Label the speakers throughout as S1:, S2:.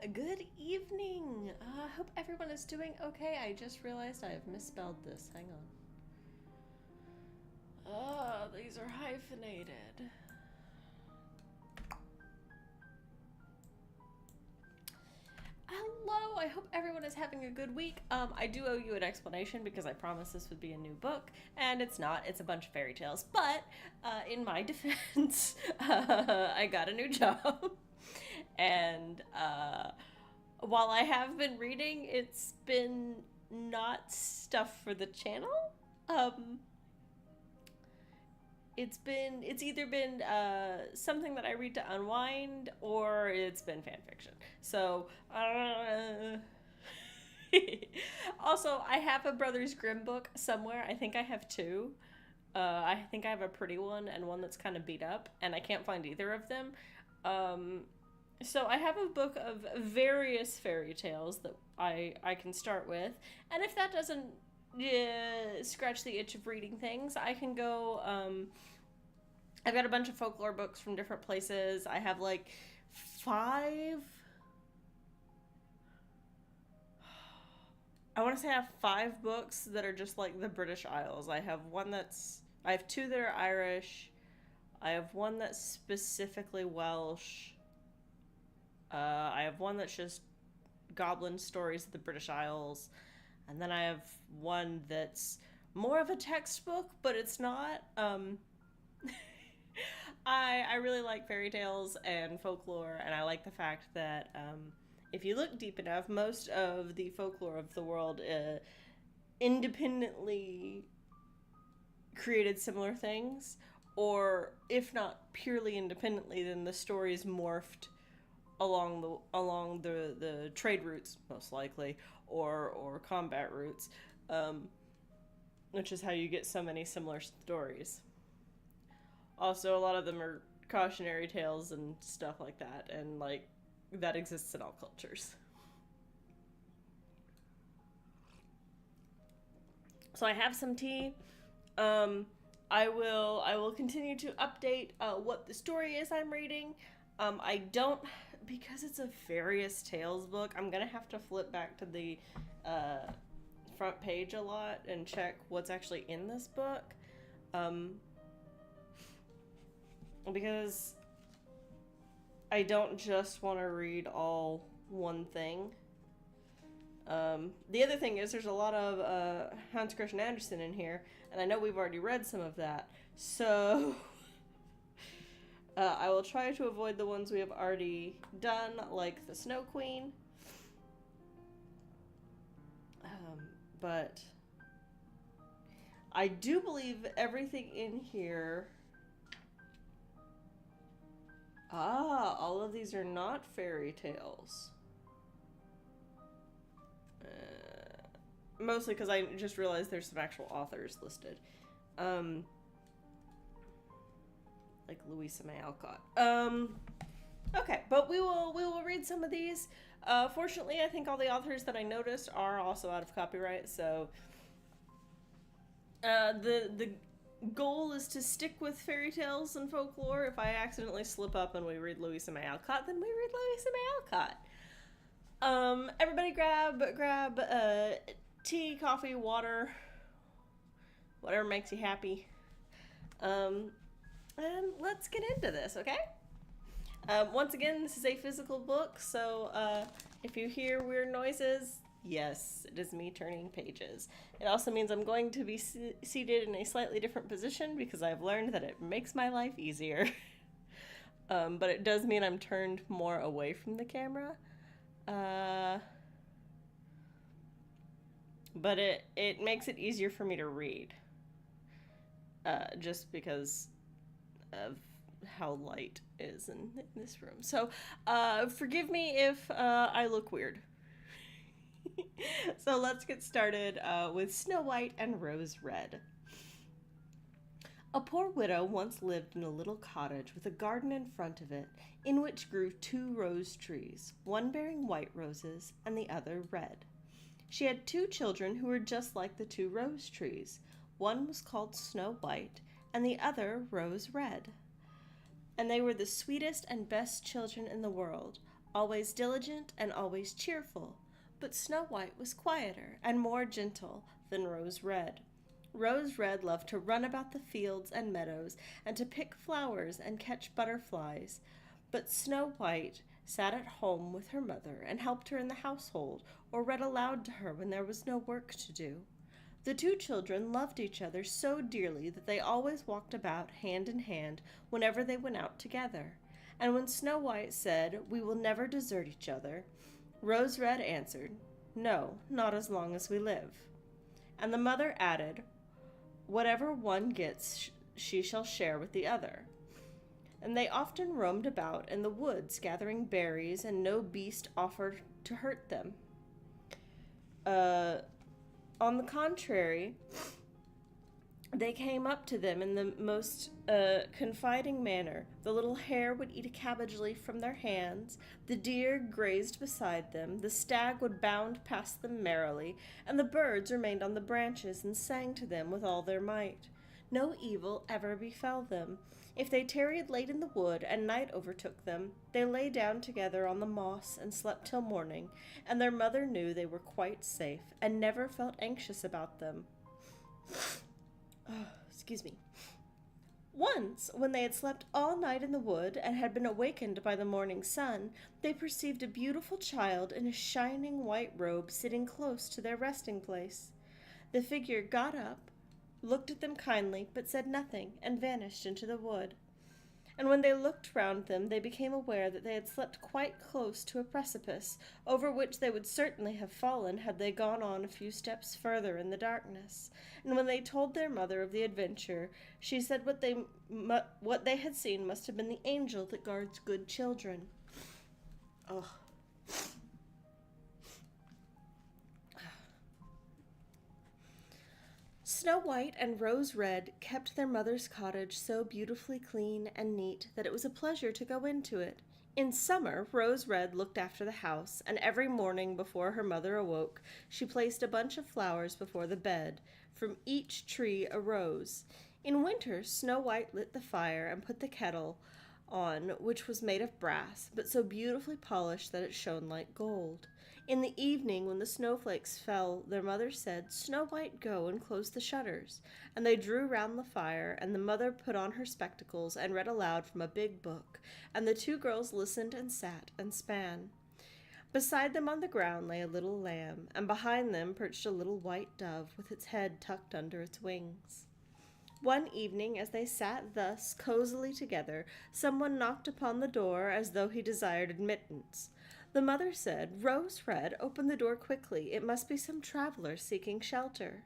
S1: Good evening. I hope everyone is doing okay. I just realized I have misspelled this. Hang on. These are hyphenated. Hello, I hope everyone is having a good week. I do owe you an explanation because I promised this would be a new book, and it's not. It's a bunch of fairy tales. But in my defense, I got a new job. And while I have been reading, it's been not stuff for the channel. Um, it's either been something that I read to unwind, or it's been fan fiction. So also, I have a Brothers Grimm book somewhere. I think I have two. I think I have a pretty one and one that's kind of beat up, and I can't find either of them. Um, so I have a book of various fairy tales that I can start with, and if that doesn't scratch the itch of reading things, I can go. I've got a bunch of folklore books from different places. I have like five. I want to say I have five books that are just like the British Isles. I have two that are Irish. I have one that's specifically Welsh. I have one that's just goblin stories of the British Isles. And then I have one that's more of a textbook, but it's not. I really like fairy tales and folklore, and I like the fact that if you look deep enough, most of the folklore of the world independently created similar things, or if not purely independently, then the stories morphed along the trade routes, most likely, or combat routes, um, which is how you get so many similar stories. Also, a lot of them are cautionary tales and stuff like that, and like that exists in all cultures. So I have some tea. Um, I will continue to update what the story is I'm reading. I don't, because it's a various tales book. I'm gonna have to flip back to the uh, front page a lot and check what's actually in this book. Um, because I don't just want to read all one thing. The other thing is there's a lot of Hans Christian Andersen in here, and I know we've already read some of that, so I will try to avoid the ones we have already done, like the Snow Queen. But I do believe everything in here. All of these are not fairy tales. Mostly because I just realized there's some actual authors listed. Like Louisa May Alcott. Okay, but we will read some of these. Fortunately, I think all the authors that I noticed are also out of copyright, so the goal is to stick with fairy tales and folklore. If I accidentally slip up and we read Louisa May Alcott, then we read Louisa May Alcott. Everybody grab tea, coffee, water, whatever makes you happy. And let's get into this, okay? Once again, this is a physical book, so if you hear weird noises, yes, it is me turning pages. It also means I'm going to be seated in a slightly different position because I've learned that it makes my life easier. But it does mean I'm turned more away from the camera. But it makes it easier for me to read. Just because of how light is in this room. So forgive me if I look weird. So let's get started with Snow White and Rose Red. A poor widow once lived in a little cottage with a garden in front of it, in which grew two rose trees, one bearing white roses and the other red. She had two children who were just like the two rose trees. One was called Snow White, and the other Rose Red. And they were the sweetest and best children in the world, always diligent and always cheerful. But Snow White was quieter and more gentle than Rose Red. Rose Red loved to run about the fields and meadows and to pick flowers and catch butterflies. But Snow White sat at home with her mother and helped her in the household or read aloud to her when there was no work to do. The two children loved each other so dearly that they always walked about hand in hand whenever they went out together. And when Snow White said, "We will never desert each other," Rose Red answered, "No, not as long as we live." And the mother added, "Whatever one gets, she shall share with the other." And they often roamed about in the woods gathering berries, and no beast offered to hurt them. On the contrary, they came up to them in the most confiding manner. The little hare would eat a cabbage leaf from their hands, the deer grazed beside them, the stag would bound past them merrily, and the birds remained on the branches and sang to them with all their might. No evil ever befell them. If they tarried late in the wood and night overtook them, they lay down together on the moss and slept till morning, and their mother knew they were quite safe and never felt anxious about them. Excuse me. Once, when they had slept all night in the wood and had been awakened by the morning sun, they perceived a beautiful child in a shining white robe sitting close to their resting place. The figure got up, looked at them kindly, but said nothing, and vanished into the wood. And when they looked round them, they became aware that they had slept quite close to a precipice, over which they would certainly have fallen had they gone on a few steps further in the darkness. And when they told their mother of the adventure, she said what they had seen must have been the angel that guards good children. Oh. Snow White and Rose Red kept their mother's cottage so beautifully clean and neat that it was a pleasure to go into it. In summer, Rose Red looked after the house, and every morning before her mother awoke, she placed a bunch of flowers before the bed, from each tree a rose. In winter, Snow White lit the fire and put the kettle on, which was made of brass, but so beautifully polished that it shone like gold. In the evening, when the snowflakes fell, their mother said, "Snow White, go and close the shutters." And they drew round the fire, and the mother put on her spectacles and read aloud from a big book, and the two girls listened and sat and span. Beside them on the ground lay a little lamb, and behind them perched a little white dove with its head tucked under its wings. One evening, as they sat thus cozily together, someone knocked upon the door as though he desired admittance. The mother said, "Rose Red, open the door quickly. It must be some traveler seeking shelter."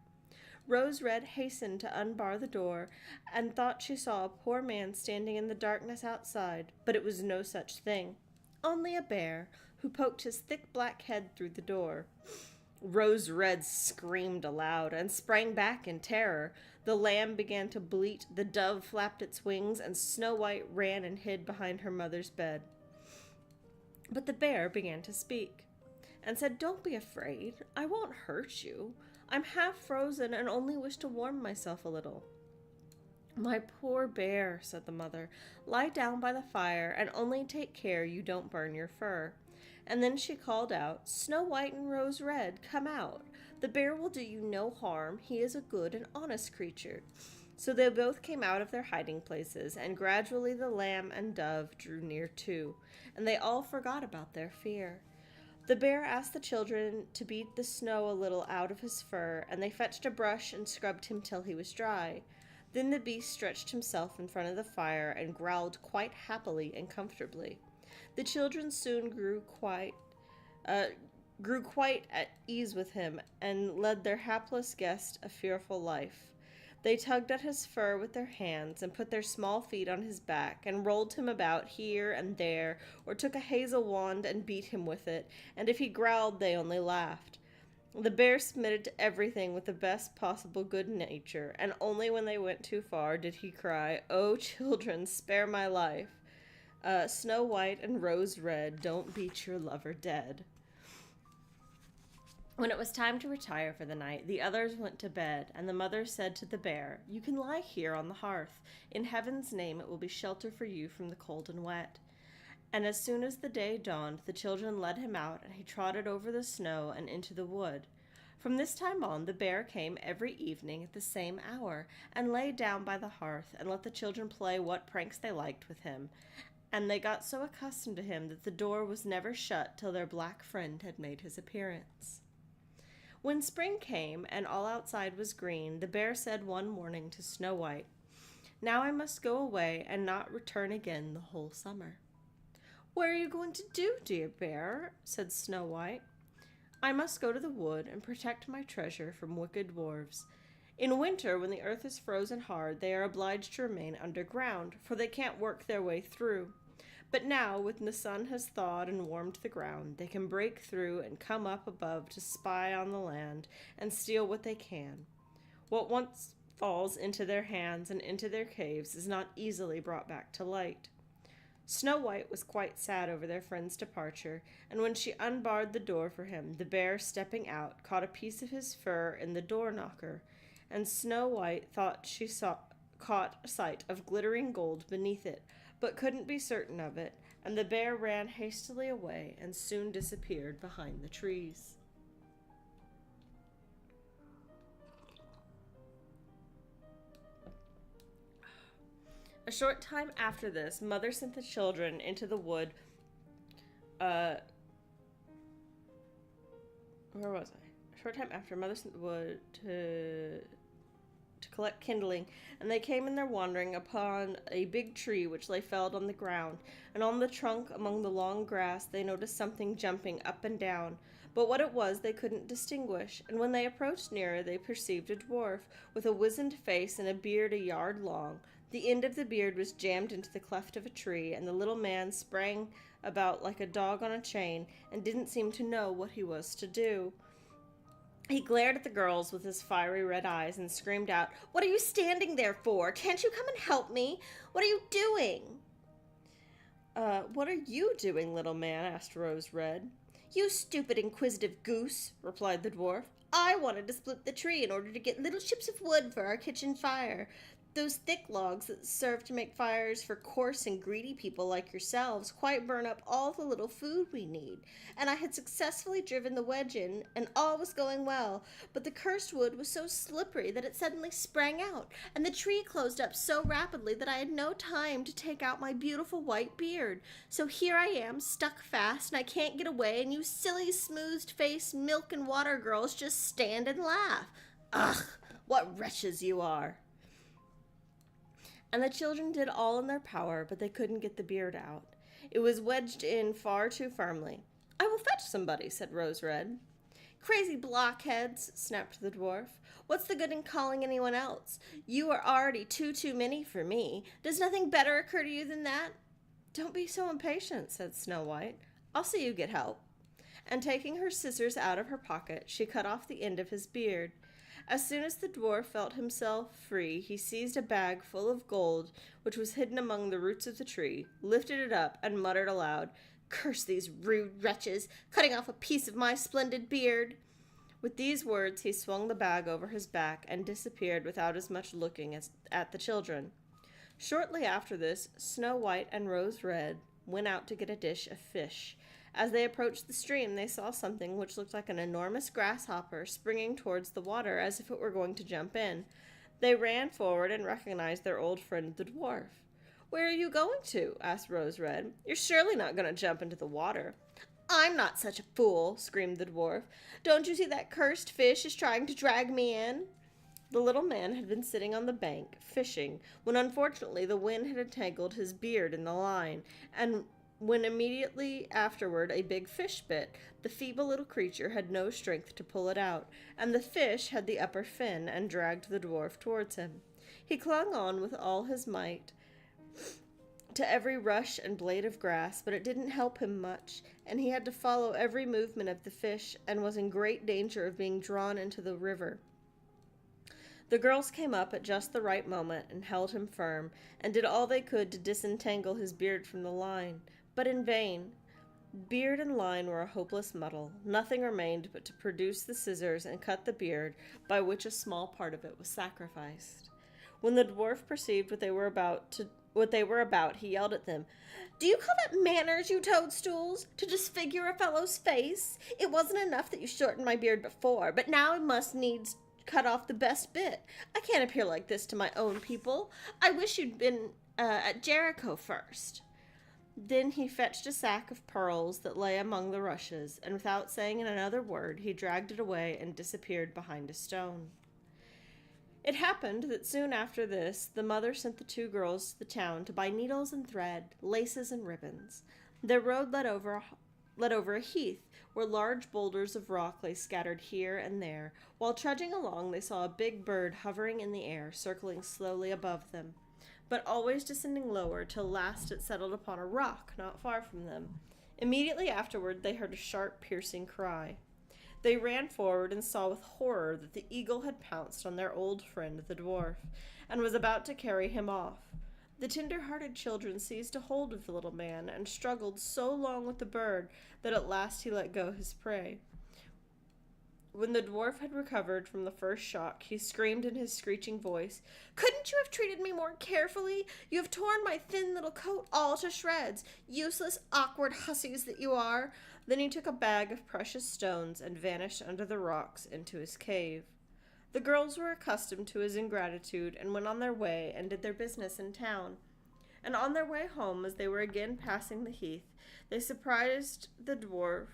S1: Rose Red hastened to unbar the door and thought she saw a poor man standing in the darkness outside, but it was no such thing, only a bear, who poked his thick black head through the door. Rose Red screamed aloud and sprang back in terror. The lamb began to bleat, the dove flapped its wings, and Snow White ran and hid behind her mother's bed. But the bear began to speak, and said, "Don't be afraid. I won't hurt you. I'm half frozen and only wish to warm myself a little." "My poor bear," said the mother, "lie down by the fire and only take care you don't burn your fur." And then she called out, "Snow White and Rose Red, come out. The bear will do you no harm. He is a good and honest creature." So they both came out of their hiding places, and gradually the lamb and dove drew near too, and they all forgot about their fear. The bear asked the children to beat the snow a little out of his fur, and they fetched a brush and scrubbed him till he was dry. Then the beast stretched himself in front of the fire and growled quite happily and comfortably. The children soon grew quite at ease with him, and led their hapless guest a fearful life. They tugged at his fur with their hands, and put their small feet on his back, and rolled him about here and there, or took a hazel wand and beat him with it, and if he growled they only laughed. The bear submitted to everything with the best possible good nature, and only when they went too far did he cry, "Oh, children, spare my life. Snow White and Rose Red, don't beat your lover dead." When it was time to retire for the night, the others went to bed, and the mother said to the bear, "You can lie here on the hearth. In heaven's name it will be shelter for you from the cold and wet." And as soon as the day dawned, the children led him out, and he trotted over the snow and into the wood. From this time on, the bear came every evening at the same hour, and lay down by the hearth, and let the children play what pranks they liked with him. And they got so accustomed to him that the door was never shut till their black friend had made his appearance. When spring came, and all outside was green, the bear said one morning to Snow White, "Now I must go away, and not return again the whole summer." "What are you going to do, dear bear?" said Snow White. "I must go to the wood and protect my treasure from wicked dwarfs. In winter, when the earth is frozen hard, they are obliged to remain underground, for they can't work their way through. But now, when the sun has thawed and warmed the ground, they can break through and come up above to spy on the land and steal what they can. What once falls into their hands and into their caves is not easily brought back to light." Snow White was quite sad over their friend's departure, and when she unbarred the door for him, the bear, stepping out, caught a piece of his fur in the door knocker, and Snow White thought she caught sight of glittering gold beneath it, but couldn't be certain of it, and the bear ran hastily away and soon disappeared behind the trees. A short time after this, Mother sent the children into the wood. Where was I? A short time after, Mother sent the wood to collect kindling, and they came in their wandering upon a big tree which lay felled on the ground, and on the trunk among the long grass they noticed something jumping up and down, but what it was they couldn't distinguish, and when they approached nearer they perceived a dwarf, with a wizened face and a beard a yard long. The end of the beard was jammed into the cleft of a tree, and the little man sprang about like a dog on a chain, and didn't seem to know what he was to do. He glared at the girls with his fiery red eyes and screamed out, "What are you standing there for? Can't you come and help me? What are you doing?" What are you doing, little man?" asked Rose Red. "You stupid, inquisitive goose," replied the dwarf. "I wanted to split the tree in order to get little chips of wood for our kitchen fire. Those thick logs that serve to make fires for coarse and greedy people like yourselves quite burn up all the little food we need. And I had successfully driven the wedge in, and all was going well, but the cursed wood was so slippery that it suddenly sprang out, and the tree closed up so rapidly that I had no time to take out my beautiful white beard. So here I am, stuck fast, and I can't get away, and you silly, smooth-faced milk and water girls just stand and laugh. Ugh, what wretches you are!" And the children did all in their power, but they couldn't get the beard out. It was wedged in far too firmly. "I will fetch somebody," said Rose Red. "Crazy blockheads," snapped the dwarf. "What's the good in calling anyone else? You are already too many for me. Does nothing better occur to you than that?" "Don't be so impatient," said Snow White. "I'll see you get help." And taking her scissors out of her pocket, she cut off the end of his beard. As soon as the dwarf felt himself free, he seized a bag full of gold, which was hidden among the roots of the tree, lifted it up, and muttered aloud, "Curse these rude wretches, cutting off a piece of my splendid beard." With these words he swung the bag over his back and disappeared without as much looking at the children. Shortly after this, Snow White and Rose Red went out to get a dish of fish. As they approached the stream, they saw something which looked like an enormous grasshopper springing towards the water as if it were going to jump in. They ran forward and recognized their old friend the dwarf. "Where are you going to?" asked Rose Red. "You're surely not going to jump into the water." "I'm not such a fool," screamed the dwarf. "Don't you see that cursed fish is trying to drag me in?" The little man had been sitting on the bank, fishing, when unfortunately the wind had entangled his beard in the line, and when immediately afterward a big fish bit, the feeble little creature had no strength to pull it out, and the fish had the upper fin and dragged the dwarf towards him. He clung on with all his might to every rush and blade of grass, but it didn't help him much, and he had to follow every movement of the fish and was in great danger of being drawn into the river. The girls came up at just the right moment and held him firm, and did all they could to disentangle his beard from the line, but in vain. Beard and line were a hopeless muddle. Nothing remained but to produce the scissors and cut the beard, by which a small part of it was sacrificed. When the dwarf perceived what they were about to what they were about, he yelled at them. Do you call that manners, you toadstools? To disfigure a fellow's face? It wasn't enough that you shortened my beard before, but now I must needs cut off the best bit. I can't appear like this to my own people. I wish you'd been at Jericho first. Then he fetched a sack of pearls that lay among the rushes, and without saying another word, he dragged it away and disappeared behind a stone. It happened that soon after this, the mother sent the two girls to the town to buy needles and thread, laces and ribbons. Their road led over a heath, where large boulders of rock lay scattered here and there. While trudging along, they saw a big bird hovering in the air, circling slowly above them, but always descending lower, till last it settled upon a rock not far from them. Immediately afterward, they heard a sharp, piercing cry. They ran forward and saw with horror that the eagle had pounced on their old friend the dwarf, and was about to carry him off. The tender-hearted children seized a hold of the little man, and struggled so long with the bird that at last he let go his prey. When the dwarf had recovered from the first shock, he screamed in his screeching voice, Couldn't you have treated me more carefully? You have torn my thin little coat all to shreds, useless, awkward hussies that you are. Then he took a bag of precious stones and vanished under the rocks into his cave. The girls were accustomed to his ingratitude and went on their way and did their business in town. And on their way home, as they were again passing the heath, they surprised the dwarf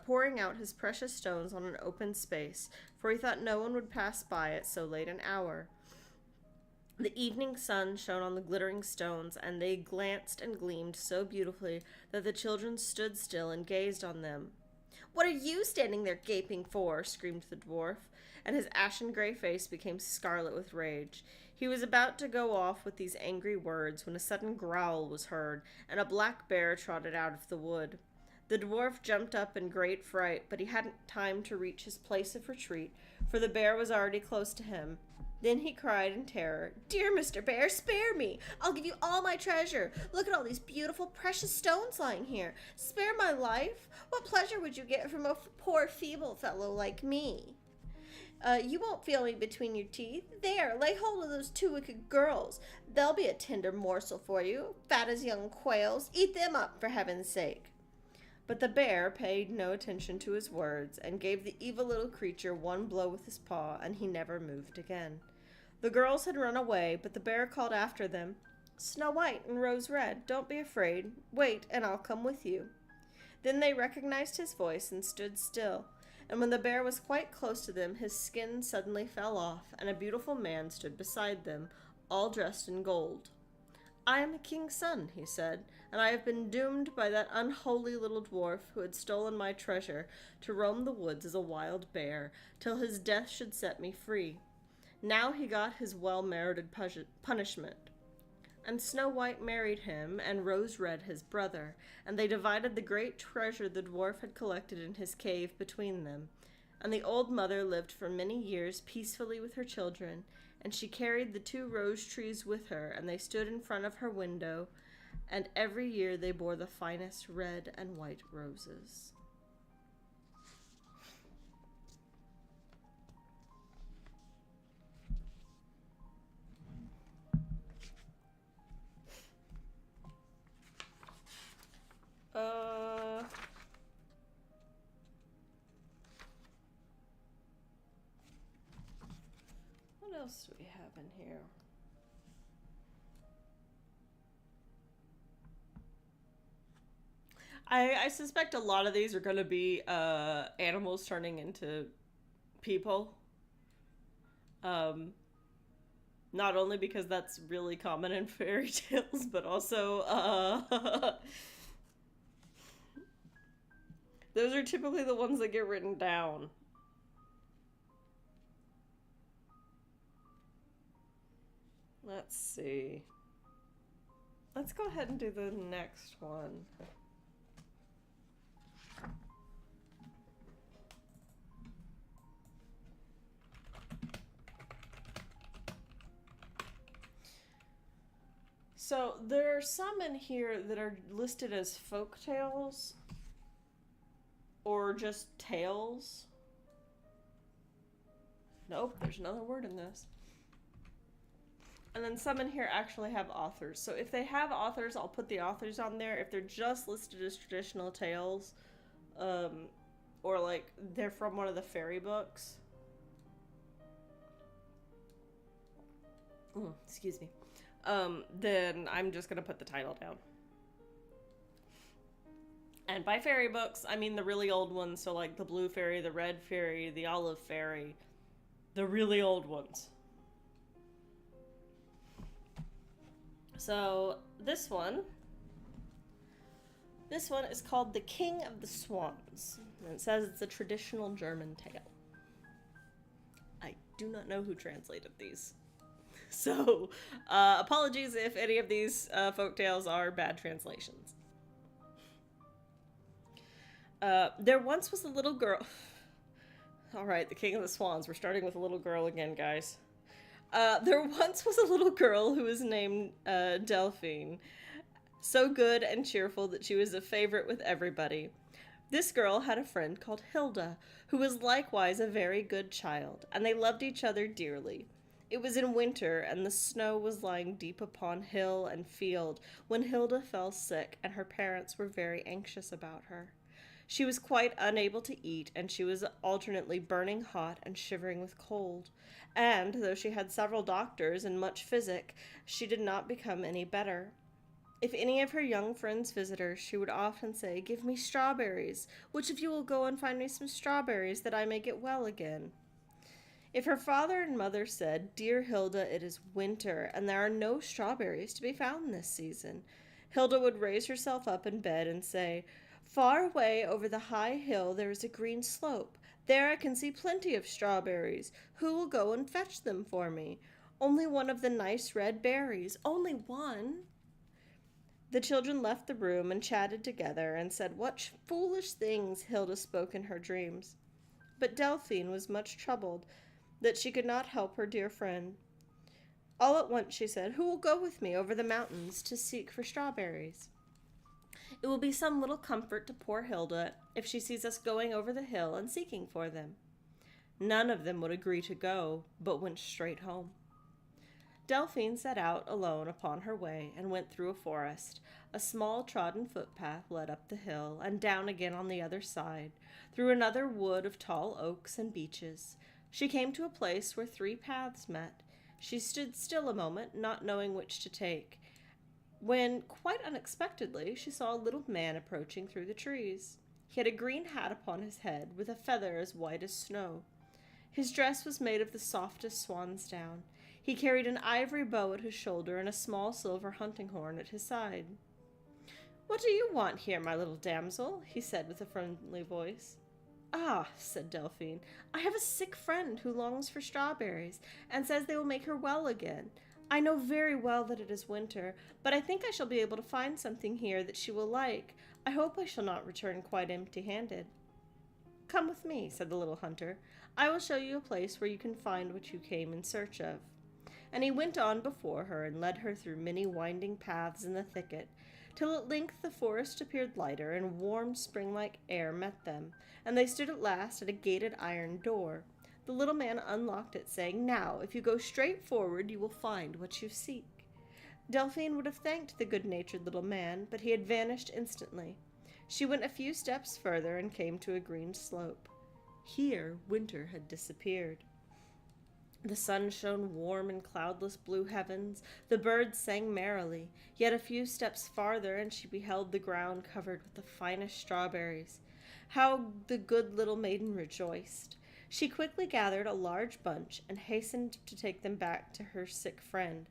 S1: pouring out his precious stones on an open space, for he thought no one would pass by at so late an hour. The evening sun shone on the glittering stones, and they glanced and gleamed so beautifully that the children stood still and gazed on them. What are you standing there gaping for? Screamed the dwarf, and his ashen-gray face became scarlet with rage. He was about to go off with these angry words when a sudden growl was heard, and a black bear trotted out of the wood. The dwarf jumped up in great fright, but he hadn't time to reach his place of retreat, for the bear was already close to him. Then he cried in terror, Dear Mr. Bear, spare me! I'll give you all my treasure. Look at all these beautiful, precious stones lying here. Spare my life? What pleasure would you get from a poor, feeble fellow like me? You won't feel me between your teeth. There, lay hold of those two wicked girls. They'll be a tender morsel for you, fat as young quails. Eat them up, for heaven's sake. But the bear paid no attention to his words, and gave the evil little creature one blow with his paw, and he never moved again. The girls had run away, but the bear called after them, Snow White and Rose Red, don't be afraid. Wait, and I'll come with you. Then they recognized his voice and stood still, and when the bear was quite close to them, his skin suddenly fell off, and a beautiful man stood beside them, all dressed in gold. I am the king's son, he said, and I have been doomed by that unholy little dwarf who had stolen my treasure to roam the woods as a wild bear, till his death should set me free. Now he got his well-merited punishment. And Snow White married him, and Rose Red his brother, and they divided the great treasure the dwarf had collected in his cave between them. And the old mother lived for many years peacefully with her children, and she carried the 2 rose trees with her, and they stood in front of her window, and every year they bore the finest red and white roses. What else do we have in here? I suspect a lot of these are going to be animals turning into people. Not only because that's really common in fairy tales, but also those are typically the ones that get written down. Let's see. Let's go ahead and do the next one. So there are some in here that are listed as folk tales or just tales. Nope, there's another word in this. And then some in here actually have authors. So if they have authors, I'll put the authors on there. If they're just listed as traditional tales, or like they're from one of the fairy books. Excuse me. Then I'm just gonna put the title down. And by fairy books, I mean the really old ones. So like the blue fairy, the red fairy, the olive fairy, the really old ones. So this one is called The King of the Swans. And it says it's a traditional German tale. I do not know who translated these. So, apologies if any of these folktales are bad translations. There once was a little girl. Alright, The King of the Swans. We're starting with a little girl again, guys. There once was a little girl who was named Delphine. So good and cheerful that she was a favorite with everybody. This girl had a friend called Hilda, who was likewise a very good child, and they loved each other dearly. It was in winter, and the snow was lying deep upon hill and field when Hilda fell sick, and her parents were very anxious about her. She was quite unable to eat, and she was alternately burning hot and shivering with cold. And, though she had several doctors and much physic, she did not become any better. If any of her young friends visited her, she would often say, "Give me strawberries. Which of you will go and find me some strawberries that I may get well again?" If her father and mother said, "Dear Hilda, it is winter, and there are no strawberries to be found this season," Hilda would raise herself up in bed and say, "Far away over the high hill there is a green slope. There I can see plenty of strawberries. Who will go and fetch them for me? Only one of the nice red berries. Only one." The children left the room and chatted together and said what foolish things Hilda spoke in her dreams. But Delphine was much troubled that she could not help her dear friend. All at once she said, "Who will go with me over the mountains to seek for strawberries? It will be some little comfort to poor Hilda if she sees us going over the hill and seeking for them." None of them would agree to go, but went straight home. Delphine set out alone upon her way and went through a forest. A small trodden footpath led up the hill and down again on the other side, through another wood of tall oaks and beeches. She came to a place where 3 paths met. She stood still a moment, not knowing which to take, when, quite unexpectedly, she saw a little man approaching through the trees. He had a green hat upon his head, with a feather as white as snow. His dress was made of the softest swan's down. He carried an ivory bow at his shoulder and a small silver hunting horn at his side. "What do you want here, my little damsel?" he said with a friendly voice. "Ah," said Delphine, "I have a sick friend who longs for strawberries, and says they will make her well again. I know very well that it is winter, but I think I shall be able to find something here that she will like. I hope I shall not return quite empty-handed." "Come with me," said the little hunter. "I will show you a place where you can find what you came in search of." And he went on before her and led her through many winding paths in the thicket, till at length the forest appeared lighter, and warm spring-like air met them, and they stood at last at a gated iron door. The little man unlocked it, saying, "Now, if you go straight forward, you will find what you seek." Delphine would have thanked the good-natured little man, but he had vanished instantly. She went a few steps further and came to a green slope. Here winter had disappeared. The sun shone warm in cloudless blue heavens, the birds sang merrily, yet a few steps farther and she beheld the ground covered with the finest strawberries. How the good little maiden rejoiced! She quickly gathered a large bunch and hastened to take them back to her sick friend.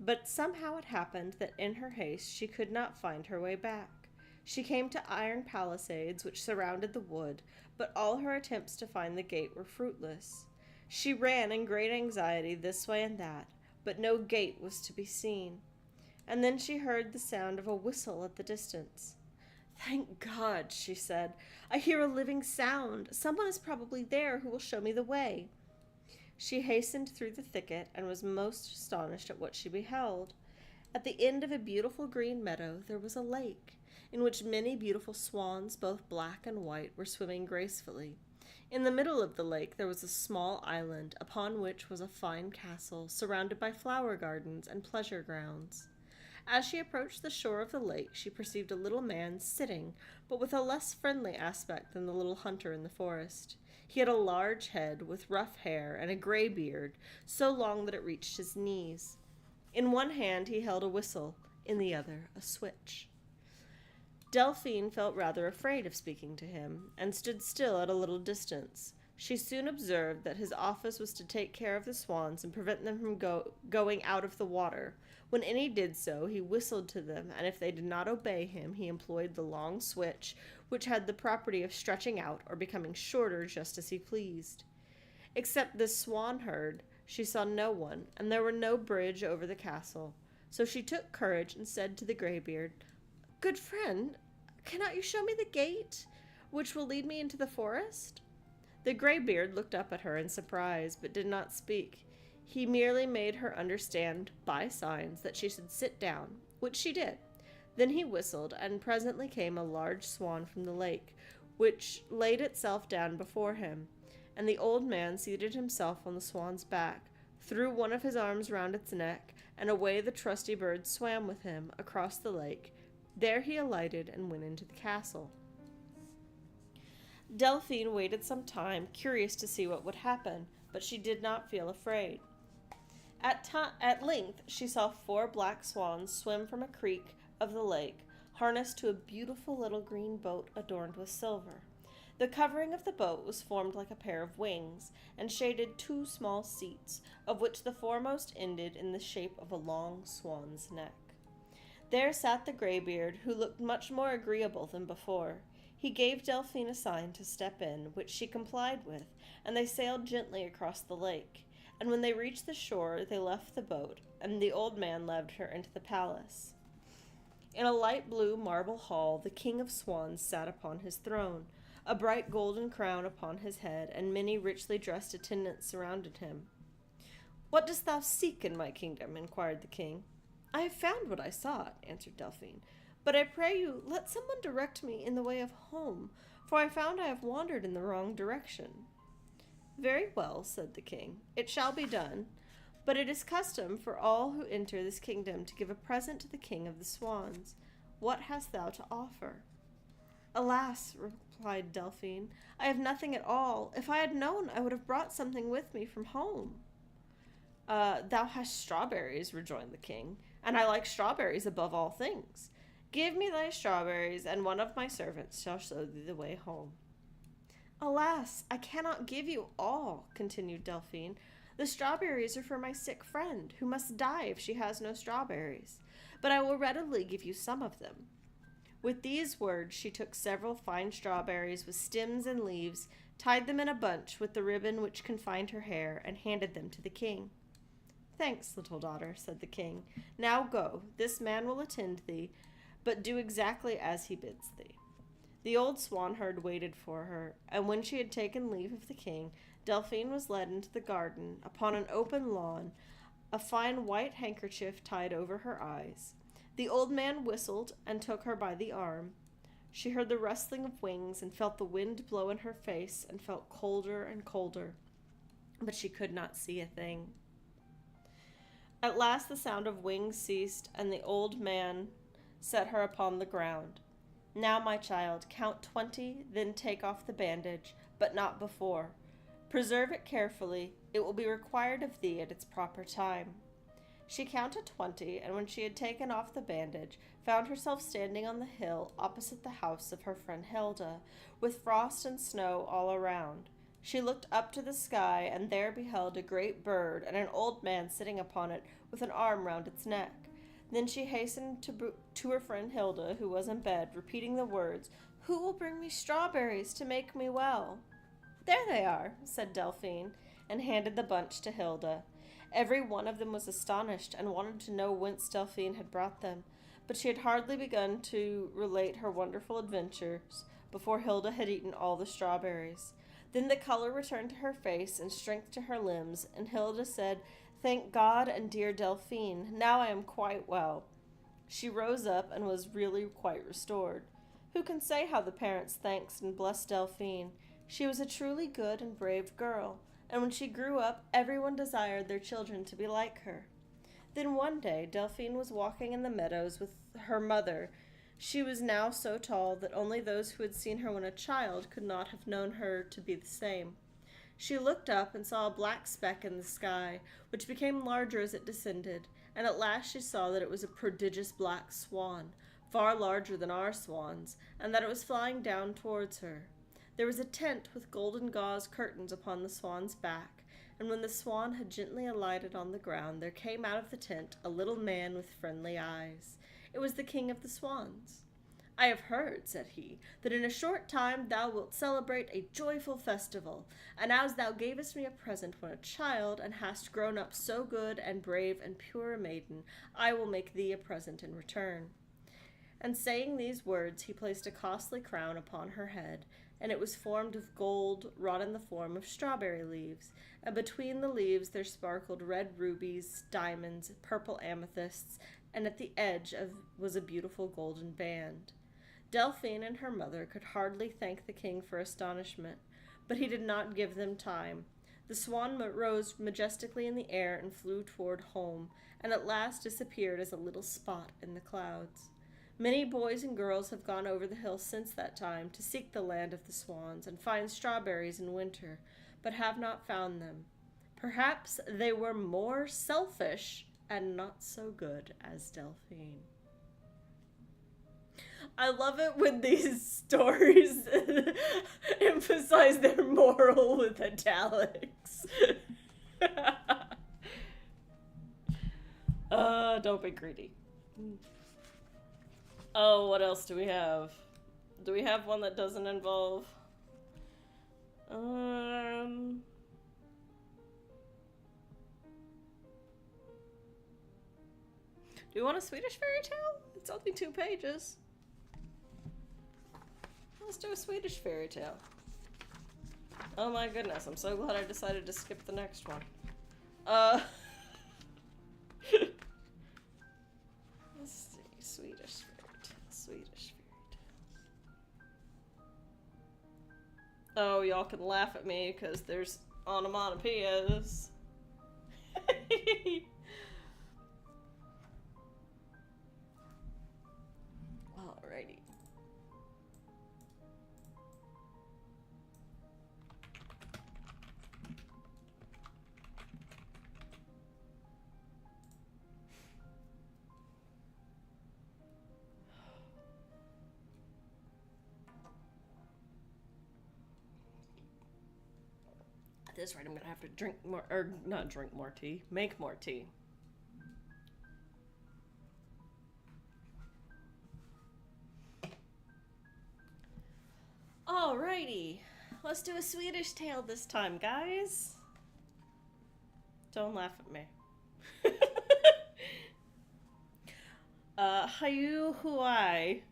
S1: But somehow it happened that in her haste she could not find her way back. She came to iron palisades which surrounded the wood, but all her attempts to find the gate were fruitless. She ran in great anxiety this way and that, but no gate was to be seen. And then she heard the sound of a whistle at the distance. "Thank God," she said. "I hear a living sound. Someone is probably there who will show me the way." She hastened through the thicket and was most astonished at what she beheld. At the end of a beautiful green meadow there was a lake, in which many beautiful swans, both black and white, were swimming gracefully. In the middle of the lake there was a small island, upon which was a fine castle, surrounded by flower gardens and pleasure grounds. As she approached the shore of the lake, she perceived a little man sitting, but with a less friendly aspect than the little hunter in the forest. He had a large head, with rough hair, and a gray beard, so long that it reached his knees. In one hand he held a whistle, in the other a switch. Delphine felt rather afraid of speaking to him, and stood still at a little distance. She soon observed that his office was to take care of the swans and prevent them from going out of the water. When any did so, he whistled to them, and if they did not obey him, he employed the long switch, which had the property of stretching out or becoming shorter just as he pleased. Except this swan herd, she saw no one, and there were no bridge over the castle. So she took courage and said to the graybeard, "Good friend, cannot you show me the gate which will lead me into the forest?" The graybeard looked up at her in surprise, but did not speak. He merely made her understand, by signs, that she should sit down, which she did. Then he whistled, and presently came a large swan from the lake, which laid itself down before him, and the old man seated himself on the swan's back, threw one of his arms round its neck, and away the trusty bird swam with him across the lake. There he alighted and went into the castle. Delphine waited some time, curious to see what would happen, but she did not feel afraid. At length she saw 4 black swans swim from a creek of the lake, harnessed to a beautiful little green boat adorned with silver. The covering of the boat was formed like a pair of wings, and shaded 2 small seats, of which the foremost ended in the shape of a long swan's neck. There sat the graybeard, who looked much more agreeable than before. He gave Delphine a sign to step in, which she complied with, and they sailed gently across the lake. And when they reached the shore, they left the boat, and the old man led her into the palace. In a light blue marble hall, the king of swans sat upon his throne. A bright golden crown upon his head, and many richly dressed attendants surrounded him. "What dost thou seek in my kingdom?" inquired the king. "I have found what I sought," answered Delphine. "But I pray you, let someone direct me in the way of home, for I found I have wandered in the wrong direction." "Very well," said the king. "It shall be done. But it is custom for all who enter this kingdom to give a present to the king of the swans. What hast thou to offer?" "Alas," replied Delphine, "I have nothing at all. If I had known, I would have brought something with me from home." Thou hast strawberries," rejoined the king, "and I like strawberries above all things. Give me thy strawberries, and one of my servants shall show thee the way home." "Alas, I cannot give you all," continued Delphine. "The strawberries are for my sick friend, who must die if she has no strawberries. But I will readily give you some of them." With these words she took several fine strawberries with stems and leaves, tied them in a bunch with the ribbon which confined her hair, and handed them to the king. "Thanks, little daughter," said the king. "Now go, this man will attend thee, but do exactly as he bids thee." The old swanherd waited for her, and when she had taken leave of the king, Delphine was led into the garden, upon an open lawn, a fine white handkerchief tied over her eyes. The old man whistled and took her by the arm. She heard the rustling of wings and felt the wind blow in her face and felt colder and colder, but she could not see a thing. At last the sound of wings ceased, and the old man set her upon the ground. "Now, my child, count 20, then take off the bandage, but not before. Preserve it carefully. It will be required of thee at its proper time." She counted 20, and when she had taken off the bandage, found herself standing on the hill opposite the house of her friend Hilda, with frost and snow all around. She looked up to the sky, and there beheld a great bird and an old man sitting upon it with an arm round its neck. Then she hastened to her friend Hilda, who was in bed, repeating the words, "Who will bring me strawberries to make me well?" "There they are," said Delphine, and handed the bunch to Hilda. Every one of them was astonished and wanted to know whence Delphine had brought them, but she had hardly begun to relate her wonderful adventures before Hilda had eaten all the strawberries. Then the color returned to her face and strength to her limbs, and Hilda said, "Thank God and dear Delphine, now I am quite well." She rose up and was really quite restored. Who can say how the parents thanked and blessed Delphine? She was a truly good and brave girl, and when she grew up, everyone desired their children to be like her. Then one day, Delphine was walking in the meadows with her mother. She was now so tall that only those who had seen her when a child could not have known her to be the same. She looked up and saw a black speck in the sky, which became larger as it descended, and at last she saw that it was a prodigious black swan, far larger than our swans, and that it was flying down towards her. There was a tent with golden gauze curtains upon the swan's back, and when the swan had gently alighted on the ground, there came out of the tent a little man with friendly eyes. It was the king of the swans. "I have heard," said he, "that in a short time thou wilt celebrate a joyful festival, and as thou gavest me a present when a child, and hast grown up so good and brave and pure a maiden, I will make thee a present in return." And saying these words, he placed a costly crown upon her head, and it was formed of gold wrought in the form of strawberry leaves, and between the leaves there sparkled red rubies, diamonds, purple amethysts, and at the edge was a beautiful golden band. Delphine and her mother could hardly thank the king for astonishment, but he did not give them time. The swan rose majestically in the air and flew toward home, and at last disappeared as a little spot in the clouds. Many boys and girls have gone over the hill since that time to seek the land of the swans and find strawberries in winter, but have not found them. Perhaps they were more selfish and not so good as Delphine. I love it when these stories emphasize their moral with italics. Don't be greedy. Oh, what else do we have? Do we have one that doesn't involve? Do you want a Swedish fairy tale? It's only 2 pages. Let's do a Swedish fairy tale. Oh my goodness, I'm so glad I decided to skip the next one. Let's see, Swedish fairy tale, Swedish fairy tale. Oh, y'all can laugh at me because there's onomatopoeias. Alrighty. At this rate, I'm gonna have to drink more, or not drink more tea, make more tea. Alrighty, let's do a Swedish tale this time, guys. Don't laugh at me. Hayu huai,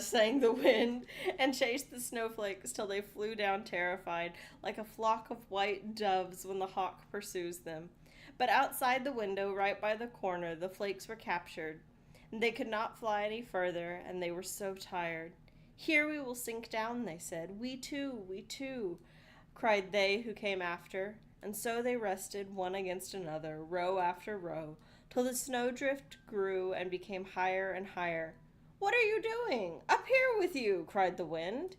S1: sang the wind, and chased the snowflakes till they flew down terrified, like a flock of white doves when the hawk pursues them. But outside the window, right by the corner, the flakes were captured. They could not fly any further, and they were so tired. "Here we will sink down," they said. We too, cried they who came after. And so they rested one against another, row after row, till the snowdrift grew and became higher and higher. "What are you doing? Up here with you," cried the wind.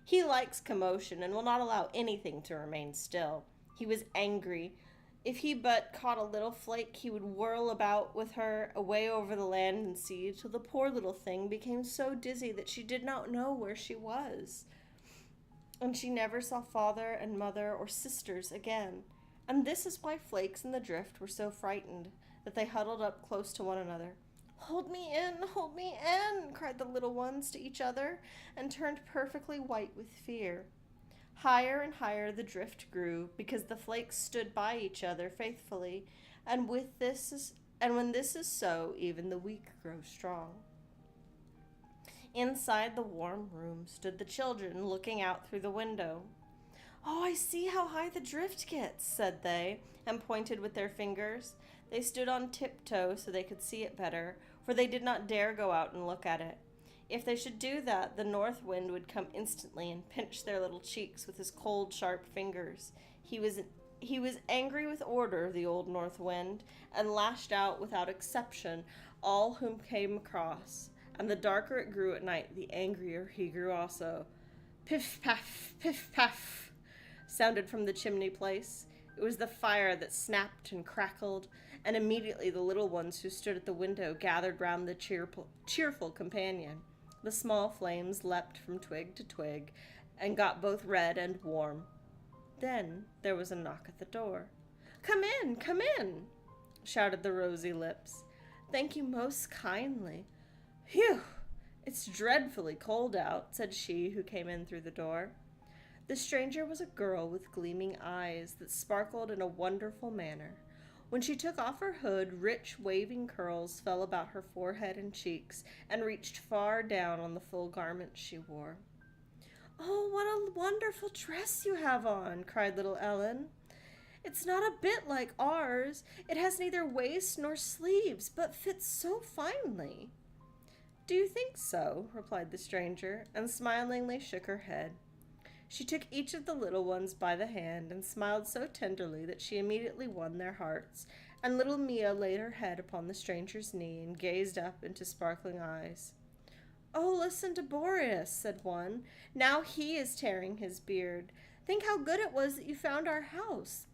S1: He likes commotion and will not allow anything to remain still. He was angry. If he but caught a little flake, he would whirl about with her away over the land and sea, till the poor little thing became so dizzy that she did not know where she was. And she never saw father and mother or sisters again. And this is why Flakes and the Drift were so frightened, that they huddled up close to one another. Hold me in, cried the little ones to each other, and turned perfectly white with fear. Higher and higher the drift grew, because the flakes stood by each other faithfully, and when this is so, even the weak grow strong. Inside the warm room stood the children, looking out through the window. "Oh, I see how high the drift gets," said they, and pointed with their fingers. They stood on tiptoe so they could see it better, for they did not dare go out and look at it. If they should do that, the north wind would come instantly and pinch their little cheeks with his cold, sharp fingers. He was angry with order, the old north wind, and lashed out without exception all whom came across. And the darker it grew at night, the angrier he grew also. Piff paff, sounded from the chimney place. It was the fire that snapped and crackled, and immediately the little ones who stood at the window gathered round the cheerful companion. The small flames leapt from twig to twig, and got both red and warm. Then there was a knock at the door. Come in, shouted the rosy lips. Thank you most kindly. Phew, it's dreadfully cold out, said she who came in through the door. The stranger was a girl with gleaming eyes that sparkled in a wonderful manner. When she took off her hood, rich waving curls fell about her forehead and cheeks, and reached far down on the full garments she wore. Oh, what a wonderful dress you have on, cried little Ellen. It's not a bit like ours. It has neither waist nor sleeves, but fits so finely. Do you think so? Replied the stranger, and smilingly shook her head. She took each of the little ones by the hand and smiled so tenderly that she immediately won their hearts, and little Mia laid her head upon the stranger's knee and gazed up into sparkling eyes. Oh, listen to Boreas, said one. Now he is tearing his beard. Think how good it was that you found our house,